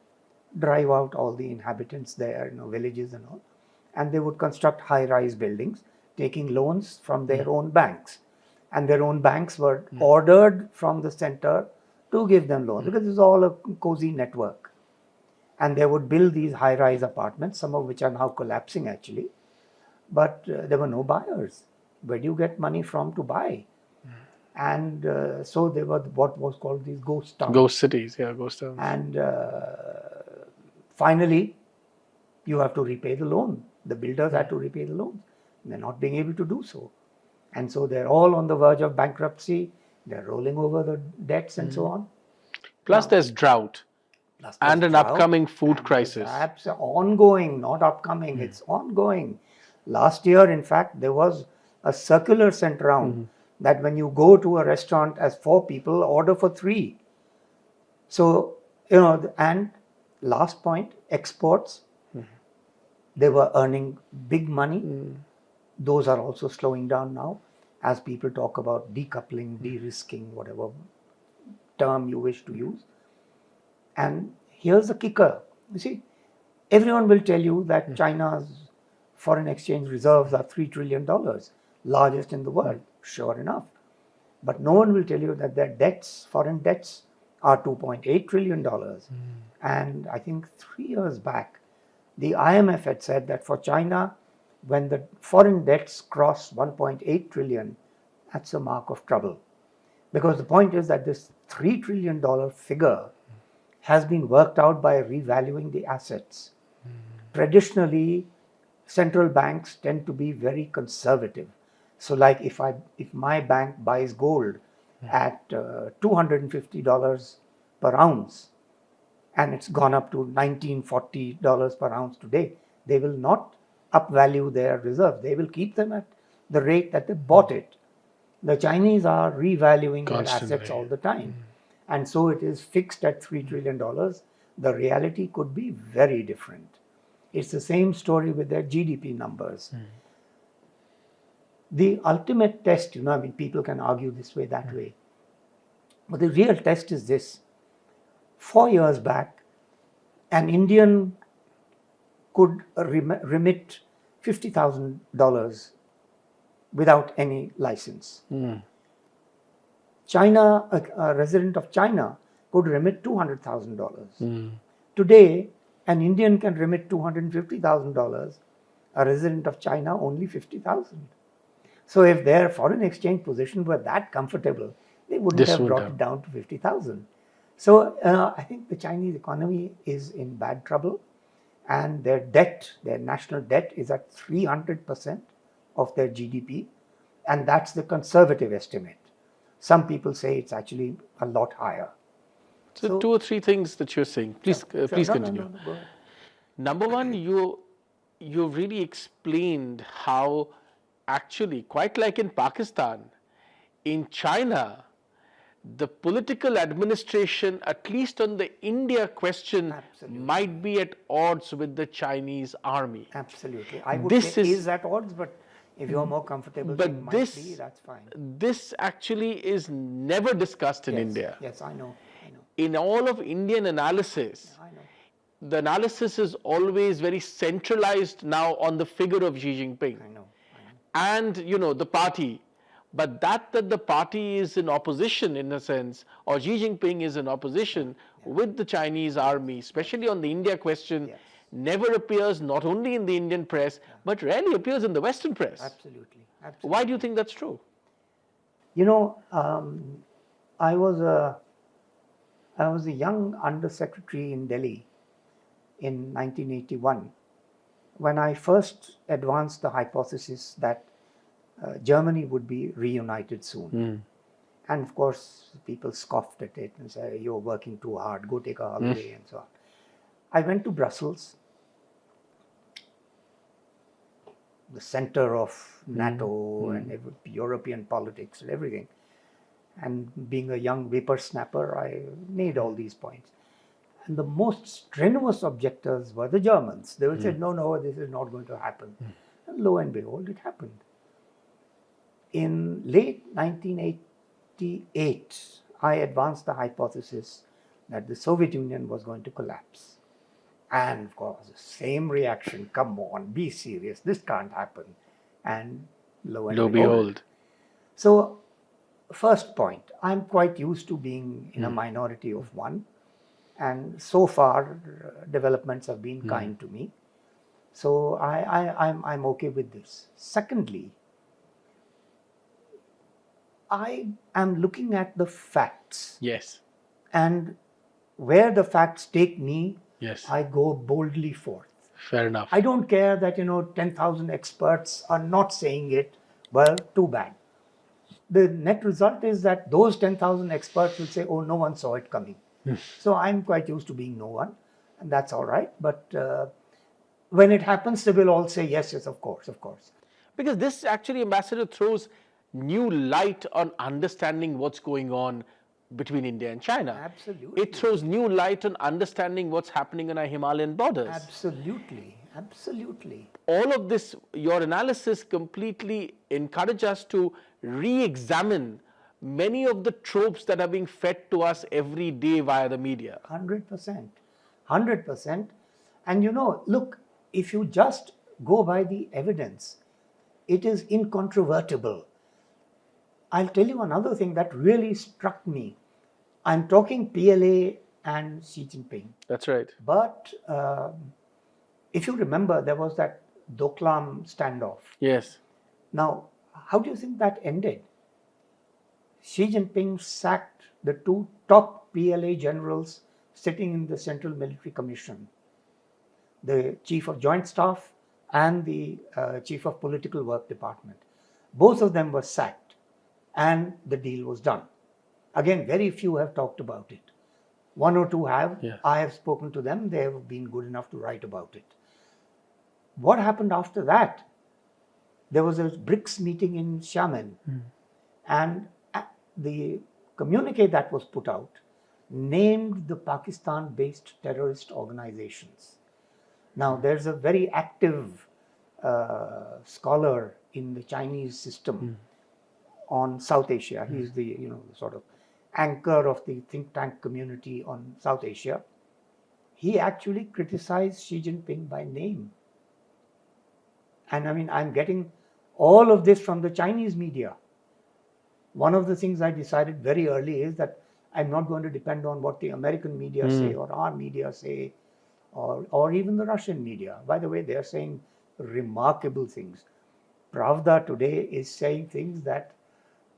drive out all the inhabitants there, villages and all, and they would construct high-rise buildings, taking loans from their own banks. And their own banks were ordered from the center to give them loans because it's all a cozy network. And they would build these high-rise apartments, some of which are now collapsing actually, but there were no buyers. Where do you get money from to buy? And so they were what was called these ghost towns. Ghost cities, ghost towns. And finally, you have to repay the loan. The builders had to repay the loans. They're not being able to do so. And so they're all on the verge of bankruptcy. They're rolling over the debts and so on. Plus there's drought and an upcoming food crisis. It's ongoing, not upcoming. It's ongoing. Last year, in fact, there was a circular sent around that when you go to a restaurant as 4 people, order for 3. So, and last point, exports. They were earning big money. Those are also slowing down now as people talk about decoupling, de-risking, whatever term you wish to use. And here's the kicker. You see, everyone will tell you that China's foreign exchange reserves are $3 trillion, largest in the world. Sure enough. But no one will tell you that their debts, foreign debts, are $2.8 trillion. And I think 3 years back, the IMF had said that for China, when the foreign debts cross 1.8 trillion, that's a mark of trouble. Because the point is that this $3 trillion figure has been worked out by revaluing the assets. Traditionally, central banks tend to be very conservative. So like if my bank buys gold at $250 per ounce, and it's gone up to $1940 per ounce today, they will not upvalue their reserves. They will keep them at the rate that they bought it. The Chinese are revaluing their assets all the time. and so it is fixed at $3 trillion, the reality could be very different. It's the same story with their GDP numbers. The ultimate test, I mean, people can argue this way, that way. But the real test is this. 4 years back, an Indian could remit $50,000 without any license. China, a resident of China, could remit $200,000. Today, an Indian can remit $250,000. A resident of China, only $50,000. So if their foreign exchange position were that comfortable, they wouldn't have brought it down to 50,000. So I think the Chinese economy is in bad trouble, and their debt, their national debt, is at 300% of their GDP, and that's the conservative estimate. Some people say it's actually a lot higher. So 2 or 3 things that you're saying. Please, please continue. No, go ahead. Number one, you really explained how actually, quite like in Pakistan, in China, the political administration, at least on the India question, might be at odds with the Chinese army. Absolutely. I would say is at odds, but if you're more comfortable, but that's fine. This actually is never discussed in India. Yes, I know. In all of Indian analysis, the analysis is always very centralized now on the figure of Xi Jinping. I know. And, the party. But that the party is in opposition, in a sense, or Xi Jinping is in opposition with the Chinese army, especially on the India question, never appears not only in the Indian press, but rarely appears in the Western press. Absolutely. Why do you think that's true? I was a young undersecretary in Delhi in 1981 when I first advanced the hypothesis that Germany would be reunited soon. And of course, people scoffed at it and said, you're working too hard, go take a holiday and so on. I went to Brussels, the center of NATO and European politics and everything. And being a young whippersnapper, I made all these points. And the most strenuous objectors were the Germans. They would say, no, this is not going to happen. And lo and behold, it happened. In late 1988, I advanced the hypothesis that the Soviet Union was going to collapse. And of course, the same reaction, come on, be serious, this can't happen. And lo and behold. So, first point, I'm quite used to being in a minority of one. And so far, developments have been kind to me. So I'm okay with this. Secondly, I am looking at the facts. Yes. And where the facts take me, I go boldly forth. Fair enough. I don't care that, 10,000 experts are not saying it. Well, too bad. The net result is that those 10,000 experts will say, oh, no one saw it coming. So I'm quite used to being no one, and that's all right. But when it happens, they will all say, yes, of course. Because this actually, Ambassador, throws new light on understanding what's going on between India and China. Absolutely. It throws new light on understanding what's happening on our Himalayan borders. Absolutely. All of this, your analysis completely encourages us to re-examine many of the tropes that are being fed to us every day via the media. 100%. And look, if you just go by the evidence, it is incontrovertible. I'll tell you another thing that really struck me. I'm talking PLA and Xi Jinping. That's right. But if you remember, there was that Doklam standoff. Yes. Now, how do you think that ended? Xi Jinping sacked the 2 top PLA generals sitting in the Central Military Commission, the Chief of Joint Staff and the Chief of Political Work Department. Both of them were sacked, and the deal was done. Again, very few have talked about it. 1 or 2 have. Yes. I have spoken to them. They have been good enough to write about it. What happened after that? There was a BRICS meeting in Xiamen, and the communique that was put out named the Pakistan-based terrorist organizations. Now, there's a very active scholar in the Chinese system on South Asia. He's the sort of anchor of the think tank community on South Asia. He actually criticized Xi Jinping by name. And I mean, I'm getting all of this from the Chinese media. One of the things I decided very early is that I'm not going to depend on what the American media say or our media say or even the Russian media. By the way, they're saying remarkable things. Pravda today is saying things that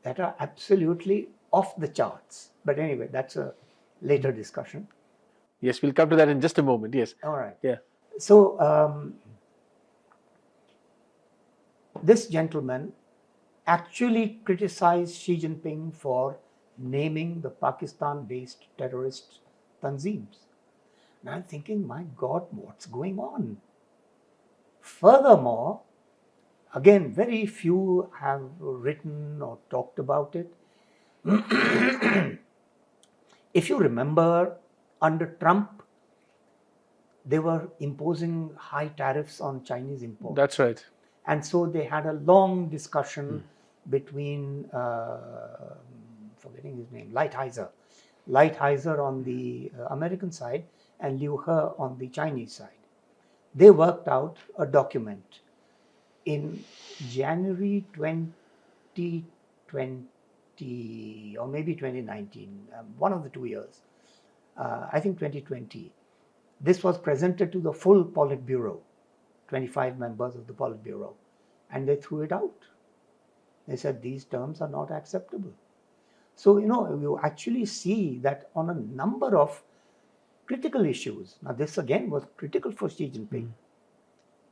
are absolutely off the charts. But anyway, that's a later discussion. Yes, we'll come to that in just a moment. Yes. All right. Yeah. So this gentleman actually criticized Xi Jinping for naming the Pakistan-based terrorist tanzeems. And I'm thinking, my God, what's going on? Furthermore, again, very few have written or talked about it. If you remember, under Trump, they were imposing high tariffs on Chinese imports. That's right. And so they had a long discussion between, forgetting his name, Lighthizer on the American side and Liu He on the Chinese side. They worked out a document in January 2020 or maybe 2019, one of the 2 years, I think 2020. This was presented to the full Politburo, 25 members of the Politburo, and they threw it out. They said these terms are not acceptable. So, you actually see that on a number of critical issues. Now, this again was critical for Xi Jinping,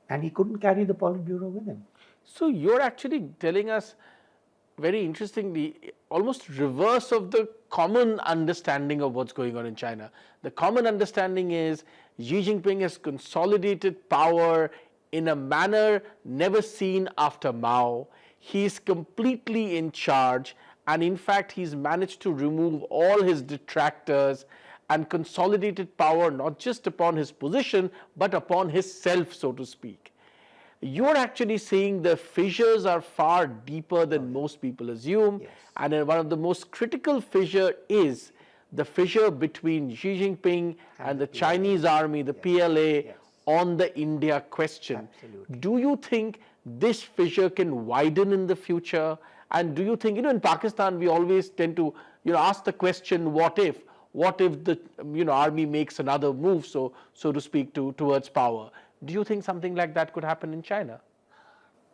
and he couldn't carry the Politburo with him. So, you're actually telling us, very interestingly, almost reverse of the common understanding of what's going on in China. The common understanding is Xi Jinping has consolidated power in a manner never seen after Mao. He's completely in charge, and in fact, he's managed to remove all his detractors and consolidated power not just upon his position, but upon his self, so to speak. You're actually saying the fissures are far deeper than most people assume. Yes. And one of the most critical fissure is the fissure between Xi Jinping and the Chinese army, the PLA, on the India question. Absolutely. Do you think this fissure can widen in the future? And do you think, in Pakistan, we always tend to, ask the question, what if? What if the, army makes another move, so to speak, towards power? Do you think something like that could happen in China?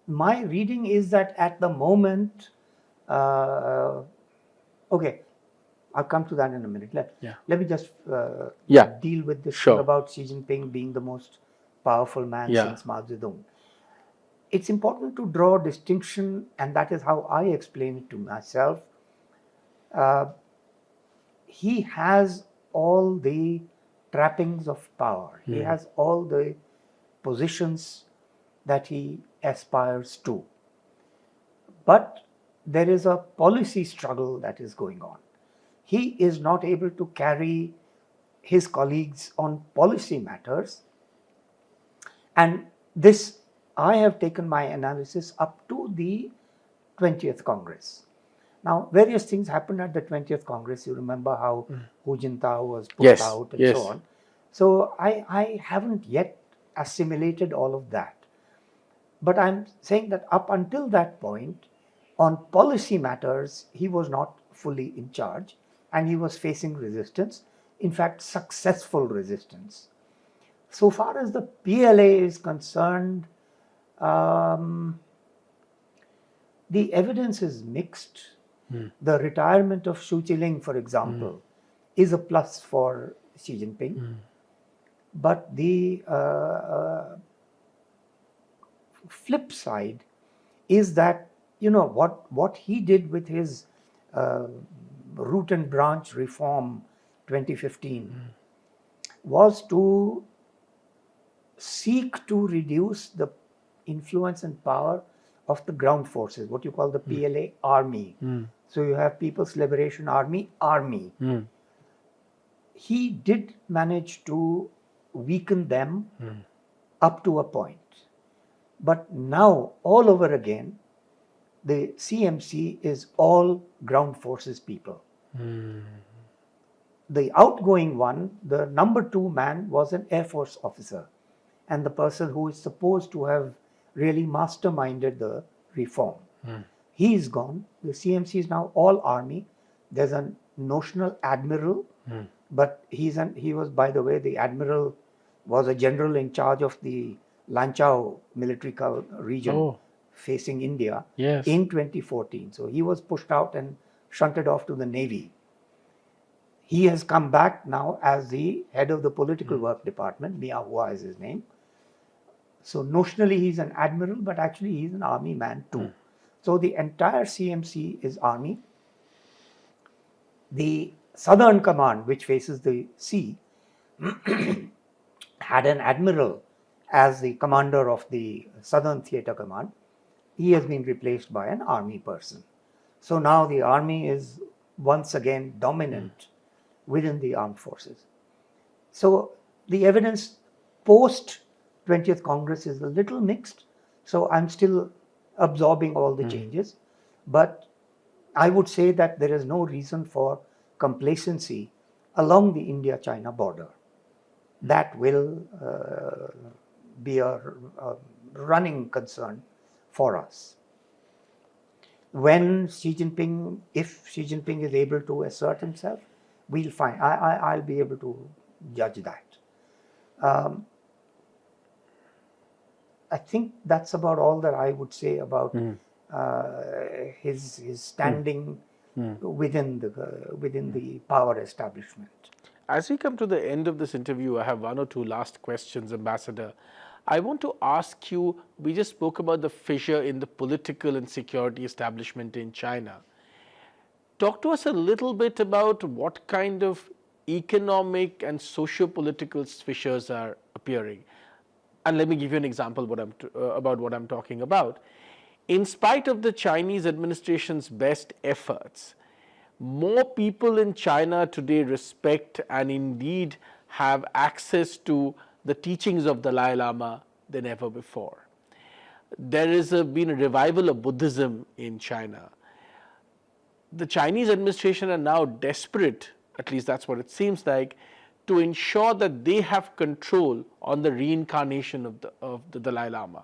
My reading is that at the moment, okay, I'll come to that in a minute. Let me just deal with this thing about Xi Jinping being the most powerful man since Mao Zedong. It's important to draw a distinction, and that is how I explain it to myself. He has all the trappings of power. He has all the positions that he aspires to. But there is a policy struggle that is going on. He is not able to carry his colleagues on policy matters. And this, I have taken my analysis up to the 20th Congress. Now, various things happened at the 20th Congress. You remember how Hu Jintao was put out and so on. So I haven't yet assimilated all of that. But I'm saying that up until that point, on policy matters, he was not fully in charge and he was facing resistance, in fact, successful resistance. So far as the PLA is concerned, the evidence is mixed. The retirement of Xu Jiling, for example, is a plus for Xi Jinping. But the flip side is that, what he did with his root and branch reform 2015 was to seek to reduce the influence and power of the ground forces, what you call the PLA army. So you have People's Liberation Army. he did manage to weaken them up to a point. But now, all over again, the CMC is all ground forces people. The outgoing one, the number 2 man, was an Air Force officer and the person who is supposed to have really masterminded the reform. He is gone. The CMC is now all army. There's a notional admiral, but he was, by the way, the admiral was a general in charge of the Lanchao military region facing India in 2014. So he was pushed out and shunted off to the Navy. He has come back now as the head of the political work department. Mia Hua is his name. So notionally he's an admiral, but actually he's an army man too. So the entire CMC is army. The Southern Command, which faces the sea, had an admiral as the commander of the Southern Theatre Command. He has been replaced by an army person. So now the army is once again dominant within the armed forces. So the evidence post 20th Congress is a little mixed. So I'm still absorbing all the changes. But I would say that there is no reason for complacency along the India-China border. That will be a running concern for us. When Xi Jinping, if Xi Jinping is able to assert himself, we'll find, I'll be able to judge that. I think that's about all that I would say about his standing within the power establishment. As we come to the end of this interview, I have one or two last questions, Ambassador. I want to ask you, we just spoke about the fissure in the political and security establishment in China. Talk to us a little bit about what kind of economic and socio-political fissures are appearing. And let me give you an example about what I'm talking about. In spite of the Chinese administration's best efforts, more people in China today respect and indeed have access to the teachings of the Dalai Lama than ever before. There has been a revival of Buddhism in China. The Chinese administration are now desperate, at least that's what it seems like, to ensure that they have control on the reincarnation of the Dalai Lama.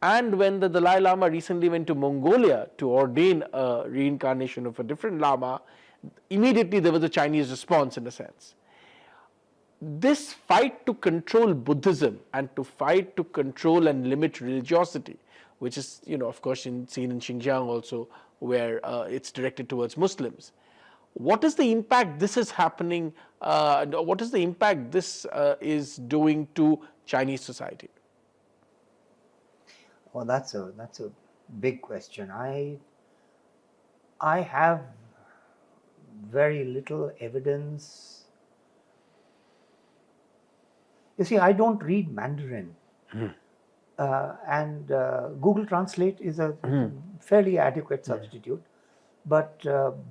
And when the Dalai Lama recently went to Mongolia to ordain a reincarnation of a different Lama, immediately there was a Chinese response in a sense. This fight to control Buddhism and to fight to control and limit religiosity, which is, of course, seen in Xinjiang also, where it's directed towards Muslims. What is the impact this is happening? What is the impact this is doing to Chinese society? Well, that's a big question. I have very little evidence. You see, I don't read Mandarin, and Google Translate is a fairly adequate substitute. But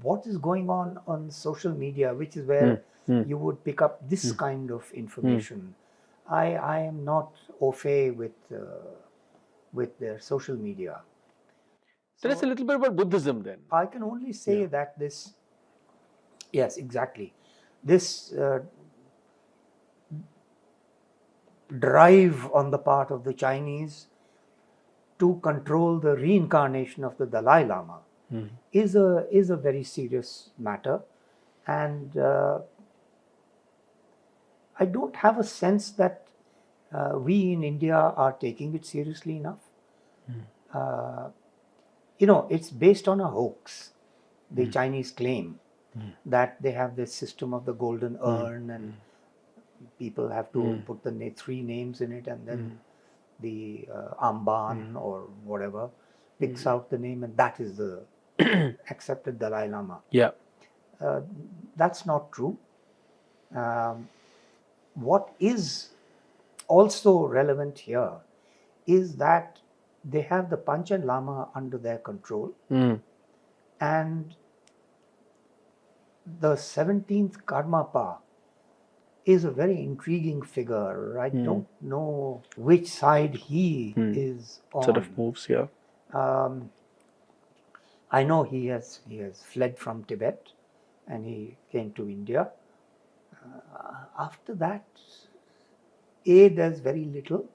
what is going on social media, which is where you would pick up this kind of information, I am not au fait with their social media. Tell us a little bit about Buddhism then. I can only say that this, yes, exactly, this drive on the part of the Chinese to control the reincarnation of the Dalai Lama is a very serious matter, and I don't have a sense that we in India are taking it seriously enough. It's based on a hoax. The Chinese claim that they have this system of the golden urn and people have to put the 3 names in it, and then the Amban or whatever picks out the name, and that is the accepted Dalai Lama. Yeah. That's not true. What is also relevant here is that they have the Panchen Lama under their control, and the 17th Karmapa is a very intriguing figure. I don't know which side he is on. Sort of moves here. I know he has fled from Tibet and he came to India. After that, A, there's very little,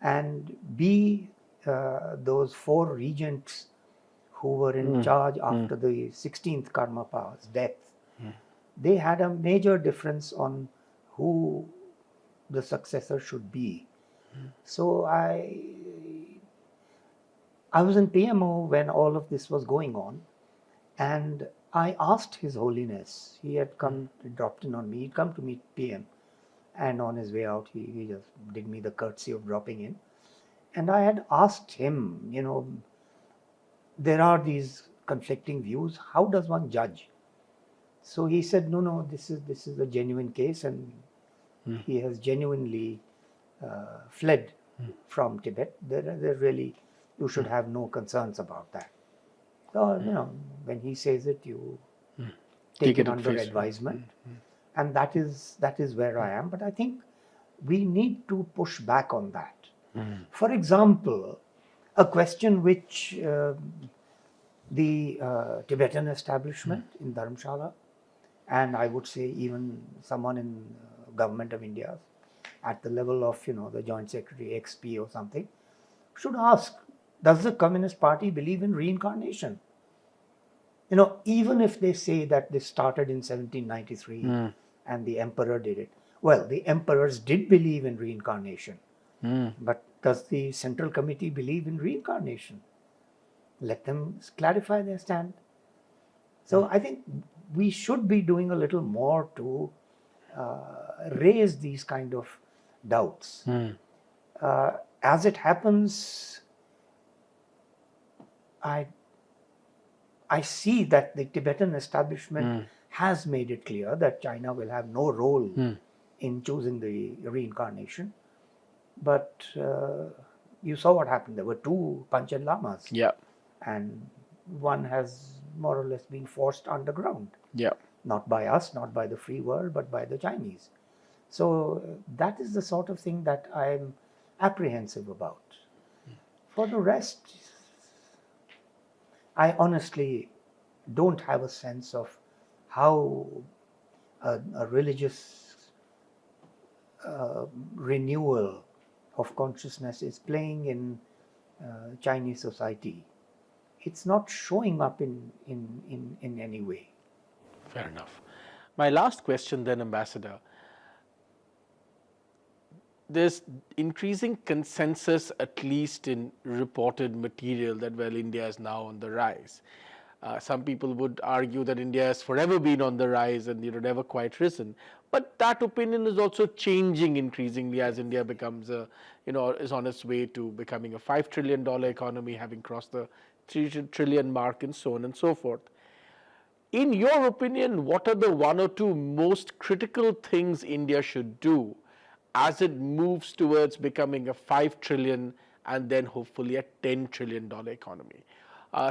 and B, those 4 regents who were in charge after the 16th Karmapa's death, they had a major difference on who the successor should be. So I was in PMO when all of this was going on, and I asked His Holiness. He had come, dropped in on me. He'd come to meet PM, and on his way out, he just did me the courtesy of dropping in. And I had asked him, there are these conflicting views. How does one judge? So he said, no, this is a genuine case, and he has genuinely fled from Tibet. There really, you should have no concerns about that. So, when he says it, you take it under advisement. And that is where I am. But I think we need to push back on that. For example, a question which the Tibetan establishment in Dharamshala, and I would say even someone in government of India at the level of, the Joint Secretary XP or something, should ask, does the Communist Party believe in reincarnation? Even if they say that this started in 1793 and the emperor did it. Well, the emperors did believe in reincarnation. But does the Central Committee believe in reincarnation? Let them clarify their stand. So I think we should be doing a little more to raise these kind of doubts. As it happens, I see that the Tibetan establishment has made it clear that China will have no role in choosing the reincarnation. But you saw what happened. There were 2 Panchen Lamas. Yeah. And one has more or less been forced underground. Yeah. Not by us, not by the free world, but by the Chinese. So that is the sort of thing that I'm apprehensive about. For the rest, I honestly don't have a sense of how a religious renewal of consciousness is playing in Chinese society. It's not showing up in any way. Fair enough. My last question then, Ambassador. There's increasing consensus, at least in reported material, that, well, India is now on the rise. Some people would argue that India has forever been on the rise and never quite risen. But that opinion is also changing increasingly as India becomes is on its way to becoming a $5 trillion economy, having crossed the 3 trillion mark, and so on and so forth. In your opinion, what are the 1 or 2 most critical things India should do as it moves towards becoming a 5 trillion and then hopefully a $10 trillion economy?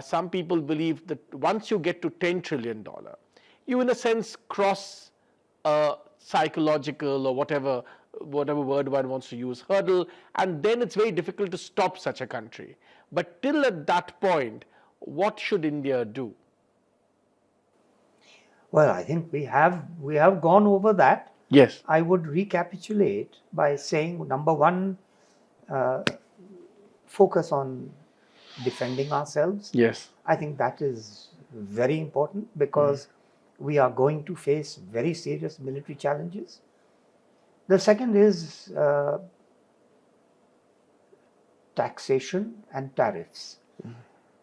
Some people believe that once you get to $10 trillion, you in a sense cross a psychological or whatever word one wants to use, hurdle, and then it's very difficult to stop such a country. But till at that point, what should India do? Well, I think we have gone over that. Yes. I would recapitulate by saying, number 1, focus on defending ourselves. Yes. I think that is very important because we are going to face very serious military challenges. The second is taxation and tariffs.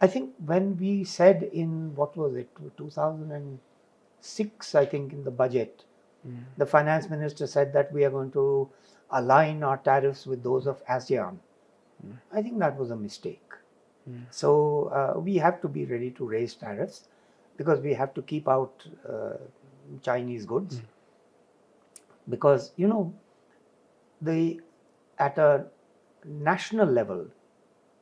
I think when we said in, 2006, I think in the budget, the finance minister said that we are going to align our tariffs with those of ASEAN. I think that was a mistake. So we have to be ready to raise tariffs because we have to keep out Chinese goods. Because, at a national level,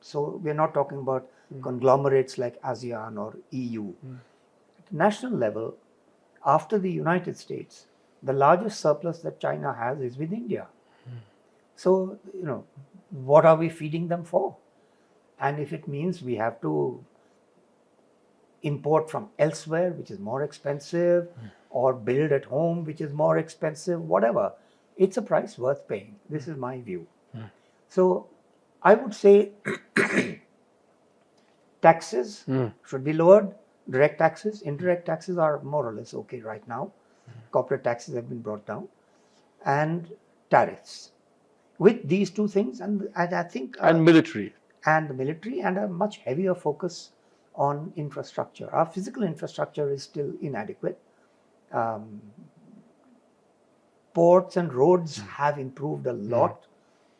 so we're not talking about conglomerates like ASEAN or EU. At a national level, after the United States, The largest surplus that China has is with India. So, what are we feeding them for? And if it means we have to import from elsewhere, which is more expensive, or build at home, which is more expensive, whatever, it's a price worth paying. This is my view. So I would say taxes should be lowered, direct taxes, indirect taxes are more or less okay right now. Corporate taxes have been brought down, and tariffs. With these two things, and I think... and military. And the military, and a much heavier focus on infrastructure. Our physical infrastructure is still inadequate. Ports and roads have improved a lot,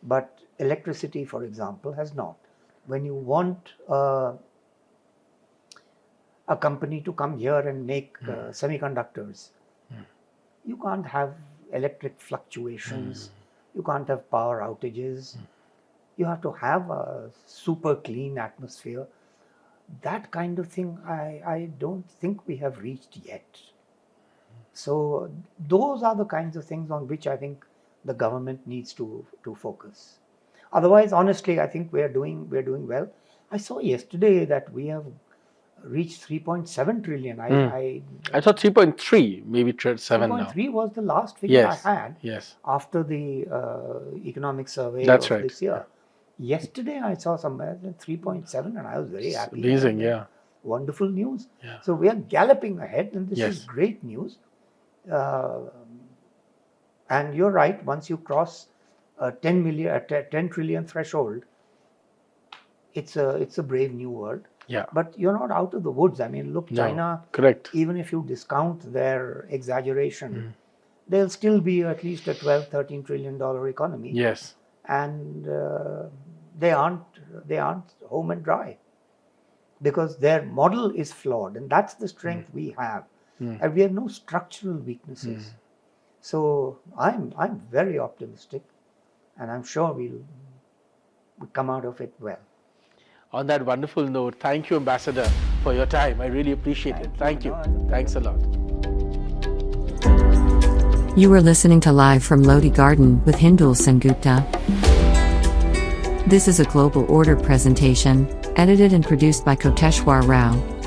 but electricity, for example, has not. When you want a company to come here and make semiconductors, you can't have electric fluctuations, you can't have power outages, you have to have a super clean atmosphere. That kind of thing, I don't think we have reached yet. So those are the kinds of things on which I think the government needs to focus. Otherwise, honestly, I think we're doing well. I saw yesterday that we have reached 3.7 trillion. I thought 3.3, maybe 7 now. 3.3 was the last figure I had after the economic survey this year. Yesterday I saw somewhere 3.7 and I was very happy. Amazing, yeah. Wonderful news. Yeah. So we are galloping ahead, and this is great news. And you're right, once you cross 10 trillion threshold, it's a brave new world. Yeah. But you're not out of the woods. I mean, look, China, correct. Even if you discount their exaggeration, they'll still be at least a 12-13 trillion dollar economy. Yes. And they aren't home and dry, because their model is flawed, and that's the strength we have. And we have no structural weaknesses. So I'm very optimistic, and I'm sure we'll come out of it well. On that wonderful note, thank you, Ambassador, for your time. I really appreciate it. Thank you. Thanks a lot. You were listening to Live from Lodi Garden with Hindol Sengupta. This is a Global Order presentation, edited and produced by Koteshwar Rao.